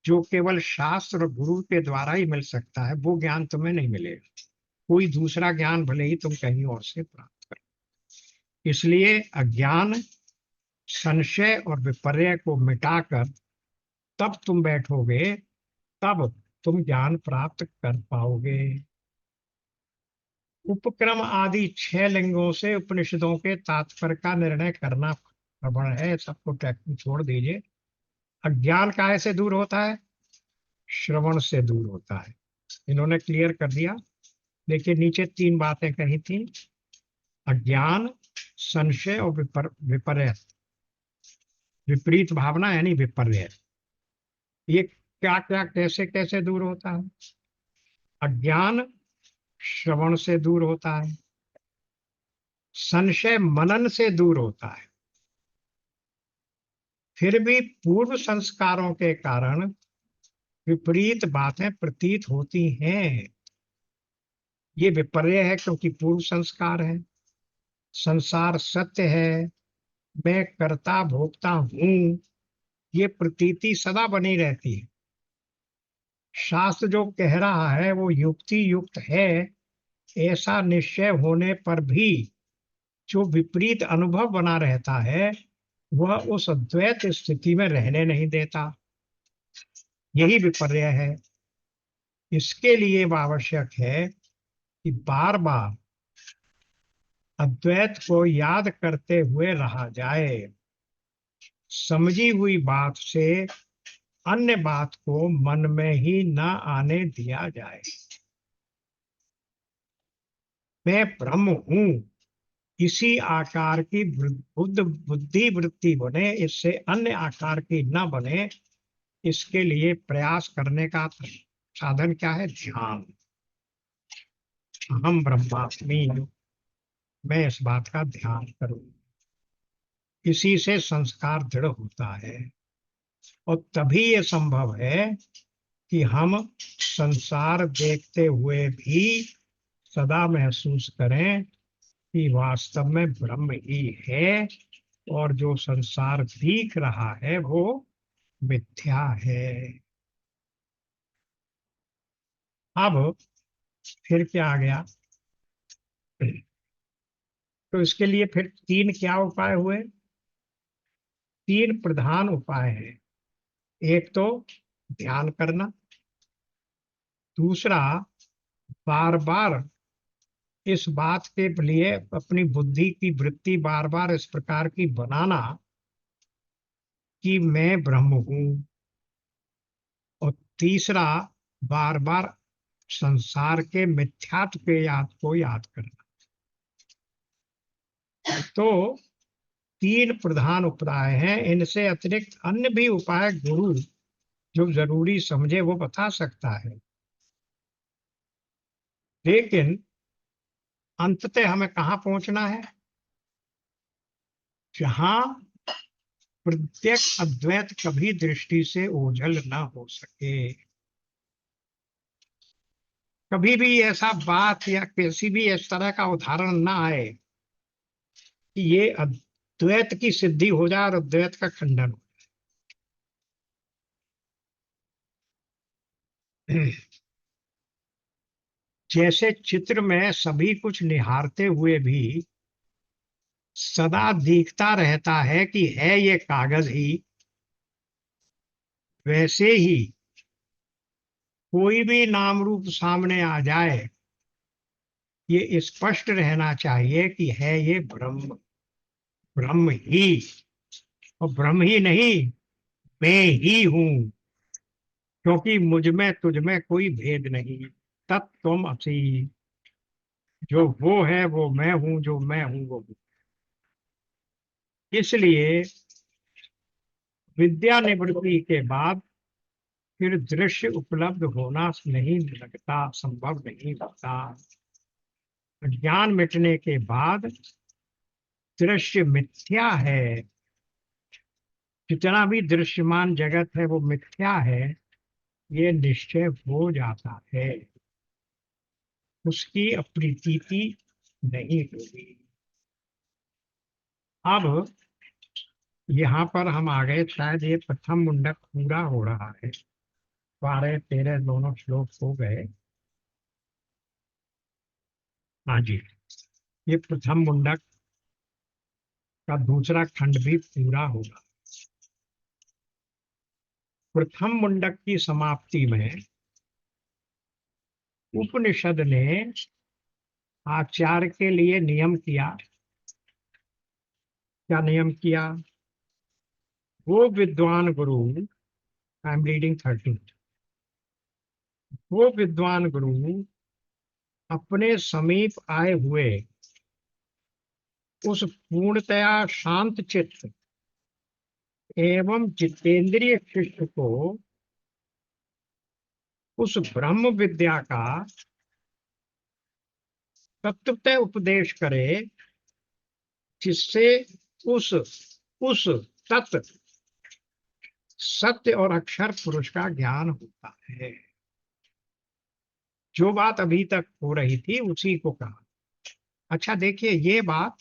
जो केवल शास्त्र और गुरु के द्वारा ही मिल सकता है, वो ज्ञान तुम्हें नहीं मिलेगा। कोई दूसरा ज्ञान भले ही तुम कहीं और से प्राप्त करो। इसलिए अज्ञान, संशय और विपर्य को मिटाकर तब तुम बैठोगे, तब तुम ज्ञान प्राप्त कर पाओगे। उपक्रम आदि 6 लिंगों से उपनिषदों के तात्पर्य का निर्णय करना प्रबल है, सबको टैक्स छोड़ दीजिए। अज्ञान काहे से दूर होता है? श्रवण से दूर होता है। इन्होंने क्लियर कर दिया। देखिए नीचे 3 बातें कही थी, अज्ञान, संशय और विपर्य, विपरीत भावना यानी विपर्य। ये क्या क्या कैसे कैसे दूर होता है? अज्ञान श्रवण से दूर होता है, संशय मनन से दूर होता है। फिर भी पूर्व संस्कारों के कारण विपरीत बातें प्रतीत होती हैं। ये विपर्य है क्योंकि पूर्व संस्कार है। संसार सत्य है, मैं कर्ता भोक्ता हूं, ये प्रतीति सदा बनी रहती है। शास्त्र जो कह रहा है वो युक्ति युक्त है, ऐसा निश्चय होने पर भी जो विपरीत अनुभव बना रहता है वह उस अद्वैत स्थिति में रहने नहीं देता। यही विपर्य है। इसके लिए आवश्यक है कि बार बार अद्वैत को याद करते हुए रहा जाए। समझी हुई बात से अन्य बात को मन में ही न आने दिया जाए। मैं ब्रह्म हूं, इसी आकार की बुद्धि वृत्ति बने, इससे अन्य आकार की न बने। इसके लिए प्रयास करने का साधन क्या है? ध्यान। अहम ब्रह्मास्मि, मैं इस बात का ध्यान करूं। इसी से संस्कार दृढ़ होता है और तभी ये संभव है कि हम संसार देखते हुए भी सदा महसूस करें कि वास्तव में ब्रह्म ही है और जो संसार दिख रहा है वो मिथ्या है। अब फिर क्या आ गया? तो इसके लिए फिर तीन क्या उपाय हुए? तीन प्रधान उपाय हैं। एक तो ध्यान करना, दूसरा बार बार इस बात के लिए अपनी बुद्धि की वृत्ति बार बार इस प्रकार की बनाना कि मैं ब्रह्म हूं, और तीसरा बार बार संसार के मिथ्यात्व के याद को याद करना। तो तीन प्रधान उपाय हैं। इनसे अतिरिक्त अन्य भी उपाय गुरु जो जरूरी समझे वो बता सकता है, लेकिन अंततः हमें कहाँ पहुंचना है? जहां प्रत्यक्ष अद्वैत कभी दृष्टि से ओझल न हो सके। कभी भी ऐसा बात या किसी भी इस तरह का उदाहरण ना आए कि ये अद्वैत की सिद्धि हो जाए और अद्वैत का खंडन हो जाए। जैसे चित्र में सभी कुछ निहारते हुए भी सदा दिखता रहता है कि है ये कागज ही, वैसे ही कोई भी नाम रूप सामने आ जाए ये स्पष्ट रहना चाहिए कि है ये ब्रह्म। ब्रह्म ही, और ब्रह्म ही नहीं, मैं ही हूं, क्योंकि मुझ में तुझ में कोई भेद नहीं। तत्त्वमसि, जो वो है वो मैं हूं, जो मैं हूं वो। इसलिए विद्या निवृत्ति के बाद फिर दृश्य उपलब्ध होना नहीं लगता, संभव नहीं होता। ज्ञान मिटने के बाद दृश्य मिथ्या है, जितना भी दृश्यमान जगत है वो मिथ्या है, ये निश्चय हो जाता है। उसकी अप्रतीति नहीं होगी। अब यहाँ पर हम आ गए, शायद ये प्रथम मुंडक पूरा हो रहा है। 12-13 दोनों श्लोक हो गए। हाँ जी, ये प्रथम मुंडक का दूसरा खंड भी पूरा होगा। प्रथम मुंडक की समाप्ति में उपनिषद ने आचार्य के लिए नियम किया। क्या नियम किया? वो विद्वान गुरु, आई एम रीडिंग 13, वो विद्वान गुरु अपने समीप आए हुए उस पूर्णतया शांत चित्त एवं जितेंद्रिय शिष्य को उस ब्रह्म विद्या का तत्वतः उपदेश करे, जिससे उस तत्व सत्य और अक्षर पुरुष का ज्ञान होता है। जो बात अभी तक हो रही थी उसी को कहा। अच्छा देखिए, ये बात,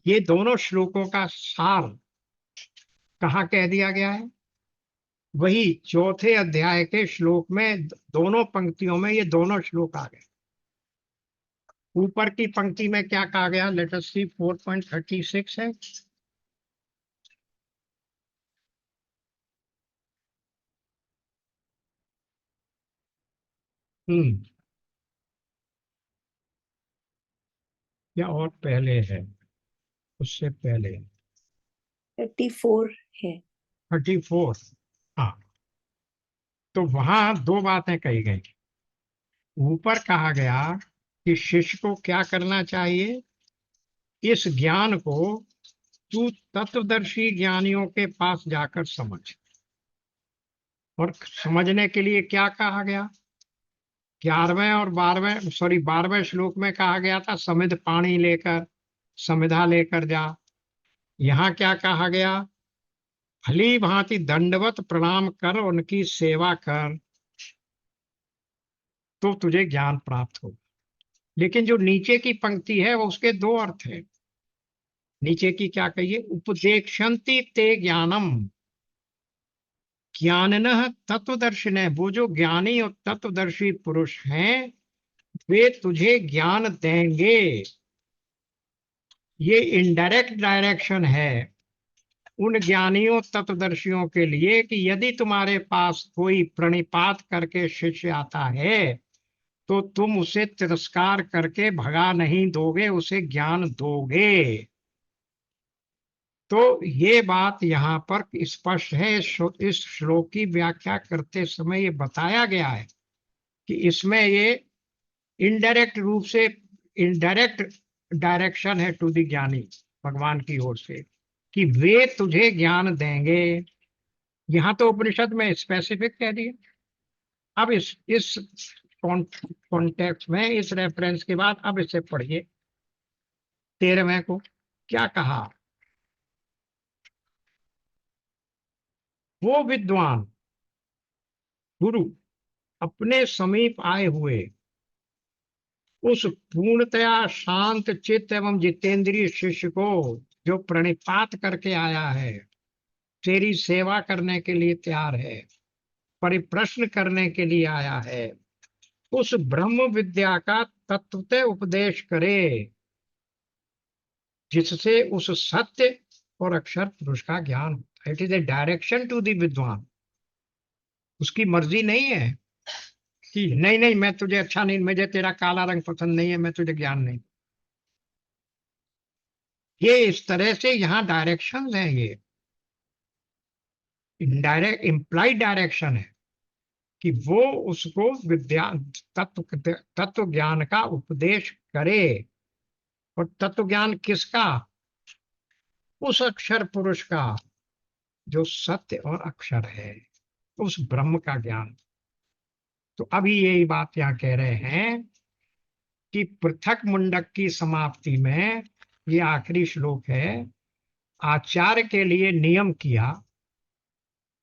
ये दोनों श्लोकों का सार कहाँ कह दिया गया है? वही चौथे अध्याय के श्लोक में, दोनों पंक्तियों में ये दोनों श्लोक आ गए। ऊपर की पंक्ति में क्या कहा गया? लेट अस सी, 4.36 है। हम्म, या और पहले है, उससे पहले 34 है। 34। हाँ, तो वहां दो बातें कही गई। ऊपर कहा गया कि शिष्य को क्या करना चाहिए? इस ज्ञान को तू तत्वदर्शी ज्ञानियों के पास जाकर समझ। और समझने के लिए क्या कहा गया? 11वें और 12वें श्लोक में कहा गया था समिध पानी लेकर, समिधा लेकर जा। यहाँ क्या कहा गया? भली भांति दंडवत प्रणाम कर, उनकी सेवा कर, तो तुझे ज्ञान प्राप्त हो। लेकिन जो नीचे की पंक्ति है वो उसके दो अर्थ है। नीचे की क्या कहिए? उपदेक्षन्ति ते ज्ञानम ज्ञानिनः तत्वदर्शिनः। वो जो ज्ञानी और तत्वदर्शी पुरुष हैं वे तुझे ज्ञान देंगे। ये इनडायरेक्ट डायरेक्शन है उन ज्ञानियों तत्वदर्शियों के लिए कि यदि तुम्हारे पास कोई प्रणिपात करके शिष्य आता है तो तुम उसे तिरस्कार करके भगा नहीं दोगे, उसे ज्ञान दोगे। तो ये बात यहाँ पर स्पष्ट है। इस श्लोक की व्याख्या करते समय ये बताया गया है कि इसमें ये इनडायरेक्ट रूप से, इनडायरेक्ट डायरेक्शन है टू द ज्ञानी, भगवान की ओर से, कि वे तुझे ज्ञान देंगे। यहाँ तो उपनिषद में स्पेसिफिक कह दिया। अब इस कॉन्टेक्स्ट में, इस रेफरेंस के बाद अब इसे पढ़िए। 13वें को क्या कहा? वो विद्वान गुरु अपने समीप आए हुए उस पूर्णतया शांत चित्त एवं जितेंद्रिय शिष्य को, जो प्रणिपात करके आया है, तेरी सेवा करने के लिए तैयार है, परिप्रश्न करने के लिए आया है, उस ब्रह्म विद्या का तत्वतः उपदेश करे जिससे उस सत्य और अक्षर पुरुष का ज्ञान होता है। It is a direction to the विद्वान। उसकी मर्जी नहीं है कि नहीं नहीं मैं तुझे अच्छा नहीं, मुझे तेरा काला रंग पसंद नहीं है, मैं तुझे ज्ञान नहीं। ये इस तरह से यहाँ डायरेक्शन है, ये इनडायरेक्ट इम्प्लाइड डायरेक्शन है कि वो उसको विद्या तत्व ज्ञान का उपदेश करे। और तत्व ज्ञान किसका? उस अक्षर पुरुष का जो सत्य और अक्षर है, उस ब्रह्म का ज्ञान। तो अभी यही बात यहाँ कह रहे हैं कि पृथक मुंडक की समाप्ति में, ये आखिरी श्लोक है, आचार्य के लिए नियम किया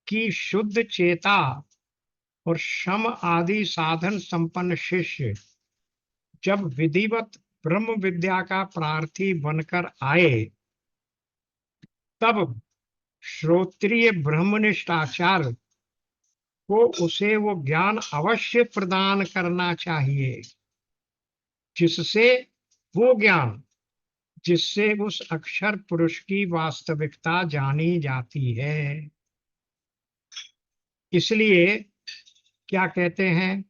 कि शुद्ध चेता और शम आदि साधन संपन्न शिष्य जब विधिवत ब्रह्म विद्या का प्रार्थी बनकर आए तब श्रोत्रिय ब्रह्मनिष्ठ आचार्य को उसे वो ज्ञान अवश्य प्रदान करना चाहिए जिससे वो ज्ञान जिससे उस अक्षर पुरुष की वास्तविकता जानी जाती है। इसलिए क्या कहते हैं?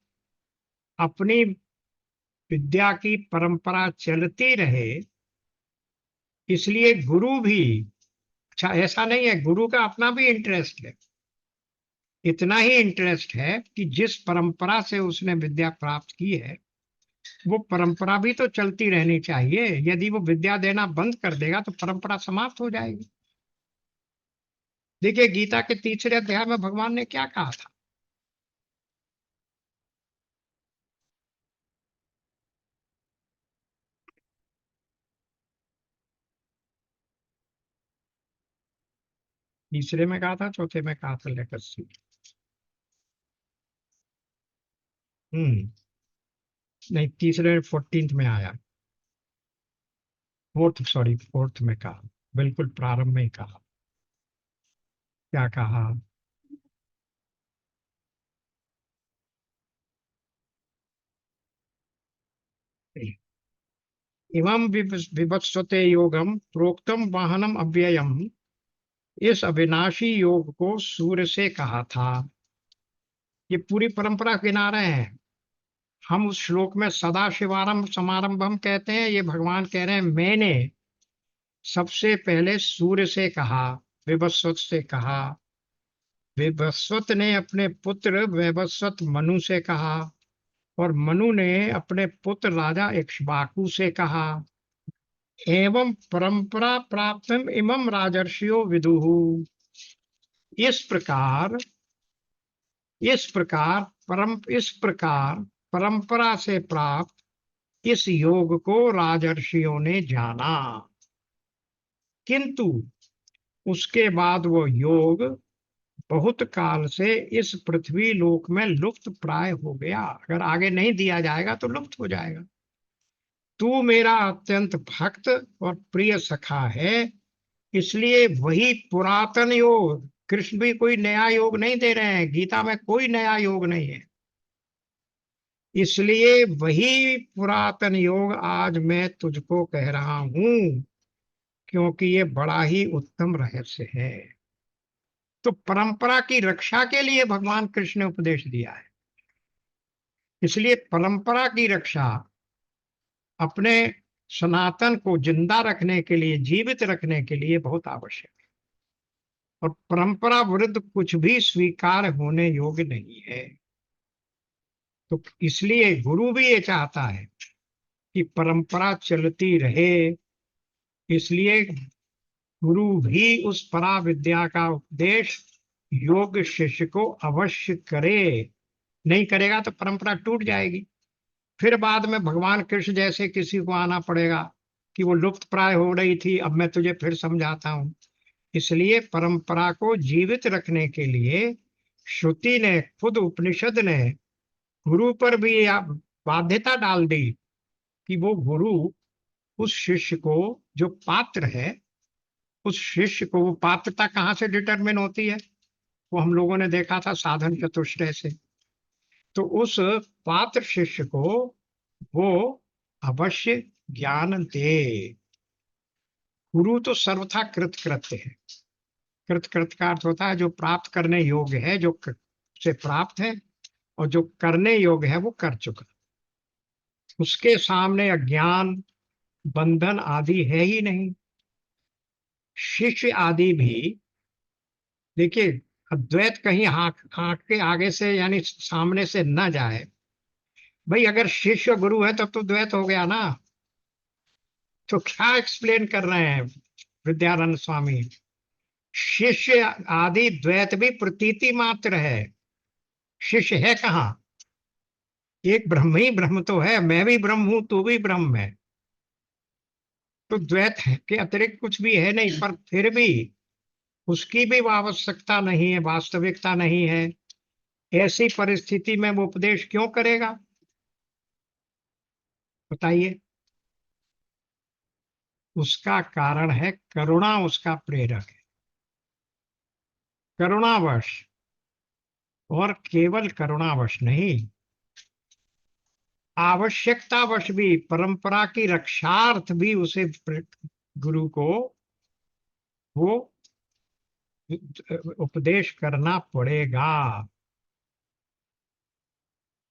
अपनी विद्या की परंपरा चलती रहे, इसलिए गुरु भी, अच्छा ऐसा नहीं है, गुरु का अपना भी इंटरेस्ट है। इतना ही इंटरेस्ट है कि जिस परंपरा से उसने विद्या प्राप्त की है वो परंपरा भी तो चलती रहनी चाहिए। यदि वो विद्या देना बंद कर देगा तो परंपरा समाप्त हो जाएगी। देखिए गीता के तीसरे अध्याय में भगवान ने क्या कहा था? तीसरे में कहा था, चौथे में कहा था, लेकर सी। नहीं, तीसरे 14th में आया। फोर्थ में कहा, बिल्कुल प्रारंभ में ही कहा। क्या कहा? इमं विवस्वते योगम प्रोक्तम वाहनम अव्ययम। इस अविनाशी योग को सूर्य से कहा था। ये पूरी परंपरा गिना रहे हैं। हम उस श्लोक में सदा शिवारंभ समारंभम कहते हैं, ये भगवान कह रहे हैं मैंने सबसे पहले सूर्य से कहा, विवस्वत से कहा। विवस्वत ने अपने पुत्र वैवस्वत मनु से कहा, और मनु ने अपने पुत्र राजा इक्ष्वाकु से कहा। एवं परंपरा प्राप्तम इमं राजर्षियो विदुः। इस प्रकार इस प्रकार परंपरा से प्राप्त इस योग को राजर्षियों ने जाना, किंतु उसके बाद वो योग बहुत काल से इस पृथ्वी लोक में लुप्त प्राय हो गया। अगर आगे नहीं दिया जाएगा तो लुप्त हो जाएगा। तू मेरा अत्यंत भक्त और प्रिय सखा है, इसलिए वही पुरातन योग, कृष्ण भी कोई नया योग नहीं दे रहे हैं, गीता में कोई नया योग नहीं है, इसलिए वही पुरातन योग आज मैं तुझको कह रहा हूं, क्योंकि ये बड़ा ही उत्तम रहस्य है। तो परंपरा की रक्षा के लिए भगवान कृष्ण ने उपदेश दिया है। इसलिए परंपरा की रक्षा अपने सनातन को जिंदा रखने के लिए, जीवित रखने के लिए बहुत आवश्यक है। और परंपरा विरुद्ध कुछ भी स्वीकार होने योग्य नहीं है। तो इसलिए गुरु भी ये चाहता है कि परंपरा चलती रहे। इसलिए गुरु भी उस परा विद्या का उपदेश योग्य शिष्य को अवश्य करे। नहीं करेगा तो परंपरा टूट जाएगी। फिर बाद में भगवान कृष्ण जैसे किसी को आना पड़ेगा कि वो लुप्त प्राय हो रही थी, अब मैं तुझे फिर समझाता हूं। इसलिए परंपरा को जीवित रखने के लिए श्रुति ने, खुद उपनिषद ने गुरु पर भी बाध्यता डाल दी कि वो गुरु उस शिष्य को, जो पात्र है, उस शिष्य को, वो पात्रता कहाँ से डिटरमिन होती है, वो हम लोगों ने देखा था साधन चतुष्टय से। तो उस पात्र शिष्य को वो अवश्य ज्ञान दे। गुरु तो सर्वथा कृतकृत्य है। कृतकृत्य का अर्थ होता है जो प्राप्त करने योग्य है, जो से प्राप्त है, और जो करने योग्य है वो कर चुका। उसके सामने अज्ञान, बंधन आदि है ही नहीं। शिष्य आदि भी देखिए, अद्वैत कहीं आंख के आगे से यानी सामने से न जाए। भाई अगर शिष्य गुरु है तब तो द्वैत हो गया ना। तो क्या एक्सप्लेन कर रहे हैं विद्यानंद स्वामी? शिष्य आदि द्वैत भी प्रतीति मात्र है। शिष्य है कहाँ? एक ब्रह्म ही ब्रह्म तो है। मैं भी ब्रह्म हूं, तू भी ब्रह्म है। तो द्वैत के अतिरिक्त कुछ भी है नहीं, पर फिर भी उसकी भी आवश्यकता नहीं है, वास्तविकता नहीं है। ऐसी परिस्थिति में वो उपदेश क्यों करेगा, बताइए? उसका कारण है करुणा, उसका प्रेरक है। करुणावश, और केवल करुणावश नहीं, आवश्यकतावश भी, परंपरा की रक्षार्थ भी उसे, गुरु को वो उपदेश करना पड़ेगा।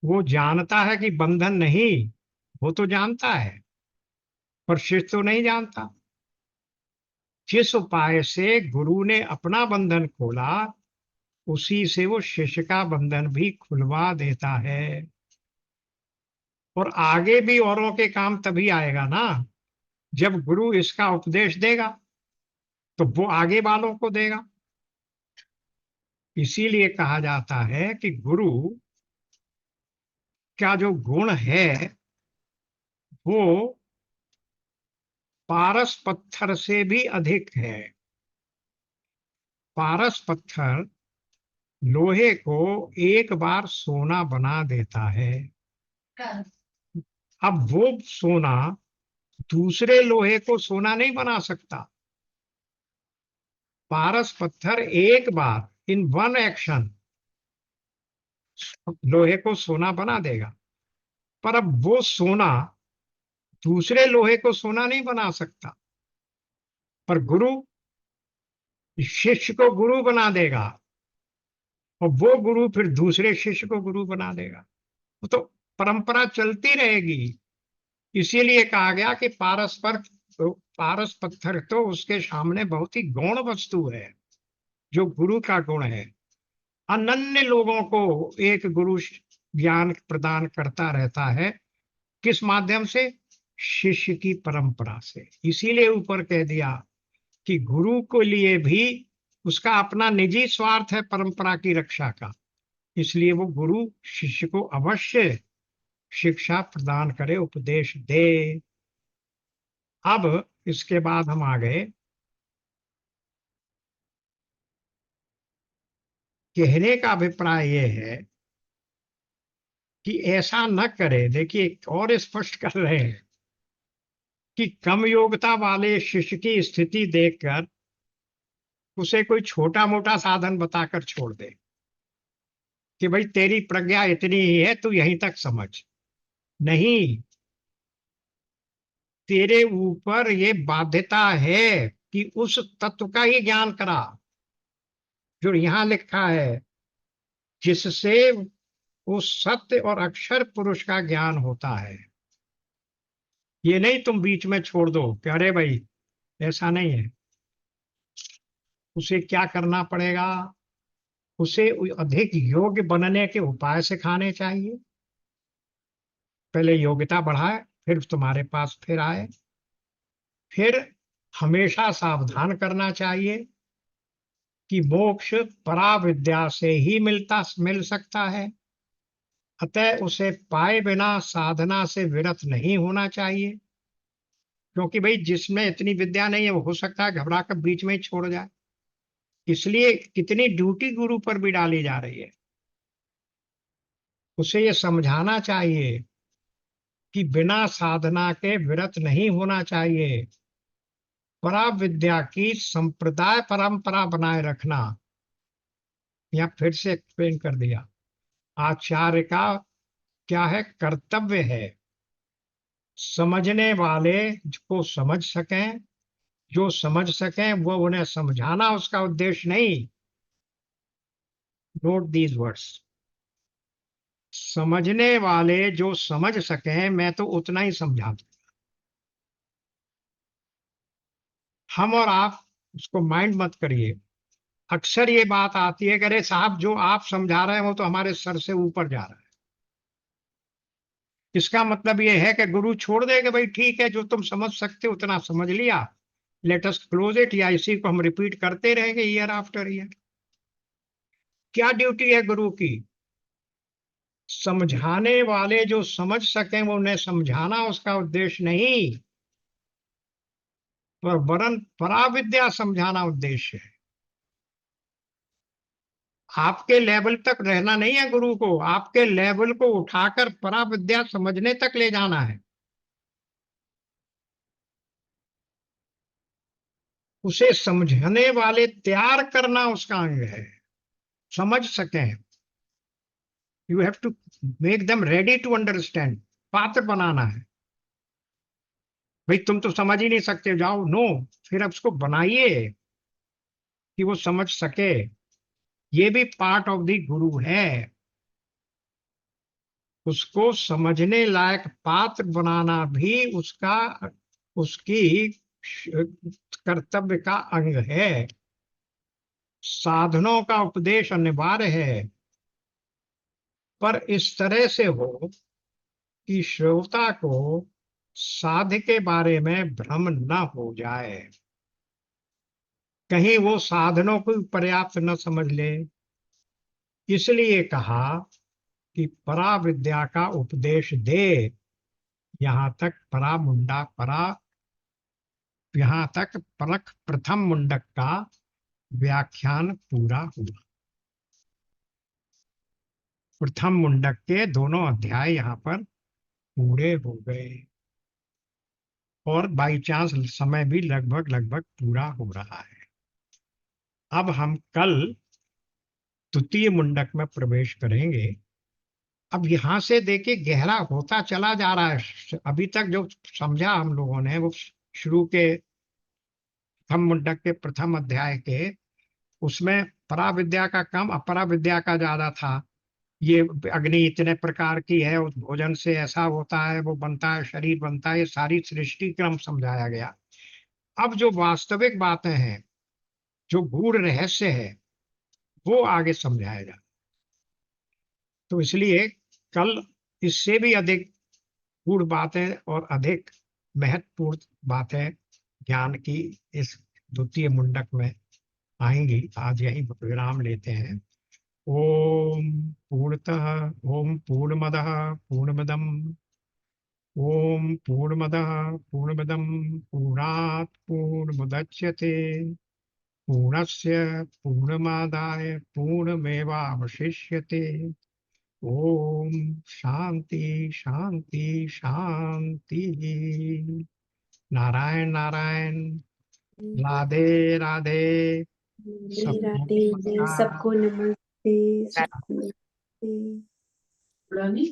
वो जानता है कि बंधन नहीं, वो तो जानता है, पर शिष्य तो नहीं जानता। जिस उपाय से गुरु ने अपना बंधन खोला, उसी से वो शिष्य का बंधन भी खुलवा देता है। और आगे भी औरों के काम तभी आएगा ना, जब गुरु इसका उपदेश देगा, तो वो आगे वालों को देगा। इसीलिए कहा जाता है कि गुरु का जो गुण है वो पारस पत्थर से भी अधिक है। पारस पत्थर लोहे को एक बार सोना बना देता है। अब वो सोना दूसरे लोहे को सोना नहीं बना सकता। पारस पत्थर एक बार, इन वन एक्शन, लोहे को सोना बना देगा। पर अब वो सोना दूसरे लोहे को सोना नहीं बना सकता, पर गुरु शिष्य को गुरु बना देगा, और वो गुरु फिर दूसरे शिष्य को गुरु बना देगा। वो तो परंपरा चलती रहेगी। इसीलिए कहा गया कि पारस पत्थर तो उसके सामने बहुत ही गौण वस्तु है, जो गुरु का गुण है। अनन्य लोगों को एक गुरु ज्ञान प्रदान करता रहता है। किस माध्यम से? शिष्य की परंपरा से। इसीलिए ऊपर कह दिया कि गुरु के लिए भी उसका अपना निजी स्वार्थ है परंपरा की रक्षा का, इसलिए वो गुरु शिष्य को अवश्य शिक्षा प्रदान करे, उपदेश दे। अब इसके बाद हम आ गए, कहने का अभिप्राय यह है कि ऐसा न करे। देखिए और स्पष्ट कर रहे हैं कि कम योग्यता वाले शिष्य की स्थिति देखकर उसे कोई छोटा मोटा साधन बताकर छोड़ दे कि भाई तेरी प्रज्ञा इतनी ही है, तू यहीं तक समझ। नहीं, तेरे ऊपर ये बाध्यता है कि उस तत्व का ही ज्ञान करा जो यहां लिखा है, जिससे उस सत्य और अक्षर पुरुष का ज्ञान होता है। ये नहीं तुम बीच में छोड़ दो कि अरे भाई, ऐसा नहीं है। उसे क्या करना पड़ेगा? उसे अधिक योग्य बनने के उपाय सिखाने चाहिए। पहले योग्यता बढ़ाए, फिर तुम्हारे पास फिर आए। फिर हमेशा सावधान करना चाहिए कि मोक्ष पराविद्या से ही मिल सकता है। अतः उसे पाए बिना साधना से विरत नहीं होना चाहिए, क्योंकि भाई जिसमें इतनी विद्या नहीं है वो हो सकता है घबरा कर बीच में ही छोड़ जाए। इसलिए कितनी ड्यूटी गुरु पर भी डाली जा रही है। उसे ये समझाना चाहिए कि बिना साधना के विरत नहीं होना चाहिए। पराविद्या की संप्रदाय परंपरा बनाए रखना, या फिर से एक्सप्लेन कर दिया। आचार्य का क्या है? कर्तव्य है समझने वाले को समझ सकें, जो समझ सकें वो उन्हें समझाना उसका उद्देश्य नहीं। Note these words. समझने वाले जो समझ सकें, मैं तो उतना ही समझा दूं। हम और आप उसको माइंड मत करिए। अक्सर ये बात आती है कि अरे साहब, जो आप समझा रहे हैं वो तो हमारे सर से ऊपर जा रहा है। इसका मतलब ये है कि गुरु छोड़ देगा, भाई ठीक है, जो तुम समझ सकते हो उतना समझ लिया, लेट अस क्लोज इट, या इसी को हम रिपीट करते रहेंगे ईयर आफ्टर ईयर। क्या ड्यूटी है गुरु की? समझाने वाले जो समझ सकें वो उन्हें समझाना उसका उद्देश्य नहीं, पर वरन पराविद्या समझाना उद्देश्य है। आपके लेवल तक रहना नहीं है गुरु को, आपके लेवल को उठाकर पराविद्या समझने तक ले जाना है। उसे समझने वाले तैयार करना उसका अंग है। समझ सकें, you have to make them ready to understand. पात्र बनाना है। भाई तुम तो समझ ही नहीं सकते, जाओ, नो। फिर अब उसको बनाइए कि वो समझ सके। ये भी पार्ट ऑफ द गुरु है। उसको समझने लायक पात्र बनाना भी उसका उसकी कर्तव्य का अंग है। साधनों का उपदेश अनिवार्य है, पर इस तरह से हो कि श्रोता को साध्य के बारे में भ्रम न हो जाए, कहीं वो साधनों को पर्याप्त न समझ ले। इसलिए कहा कि परा विद्या का उपदेश दे। यहां तक परा मुंडा परा, यहां तक परख प्रथम मुंडक का व्याख्यान पूरा हुआ। प्रथम मुंडक के दोनों अध्याय यहाँ पर पूरे हो गए, और बाई चांस समय भी लगभग लगभग पूरा हो रहा है। अब हम कल द्वितीय मुंडक में प्रवेश करेंगे। अब यहाँ से देखिए गहरा होता चला जा रहा है। अभी तक जो समझा हम लोगों ने वो शुरू के प्रथम मुंडक के प्रथम अध्याय के, उसमें पराविद्या का कम अपरा विद्या का ज्यादा था। ये अग्नि इतने प्रकार की है, उस भोजन से ऐसा होता है, वो बनता है, शरीर बनता है, ये सारी सृष्टि क्रम समझाया गया। अब जो वास्तविक बातें हैं, जो गूढ़ रहस्य है, वो आगे समझाएगा। तो इसलिए कल इससे भी अधिक गूढ़ बातें और अधिक महत्वपूर्ण बातें ज्ञान की इस द्वितीय मुंडक में आएंगी। आज यही विराम लेते हैं। ओम पूर्णतः ओम पूर्णमदः पूर्णमिदम् ओम पूर्णमदः पूर्णमिदं पूर्णात् पूर्णमुदच्यते पूर्णस्य पूर्णमादाय पूर्णमेवावशिष्यते। ओम शांति शांति शांति। नारायण नारायण। राधे राधे। राधे सबको राधे, नमस्कार। सबको नमस्ते, सबको नमस्ते। पुरानी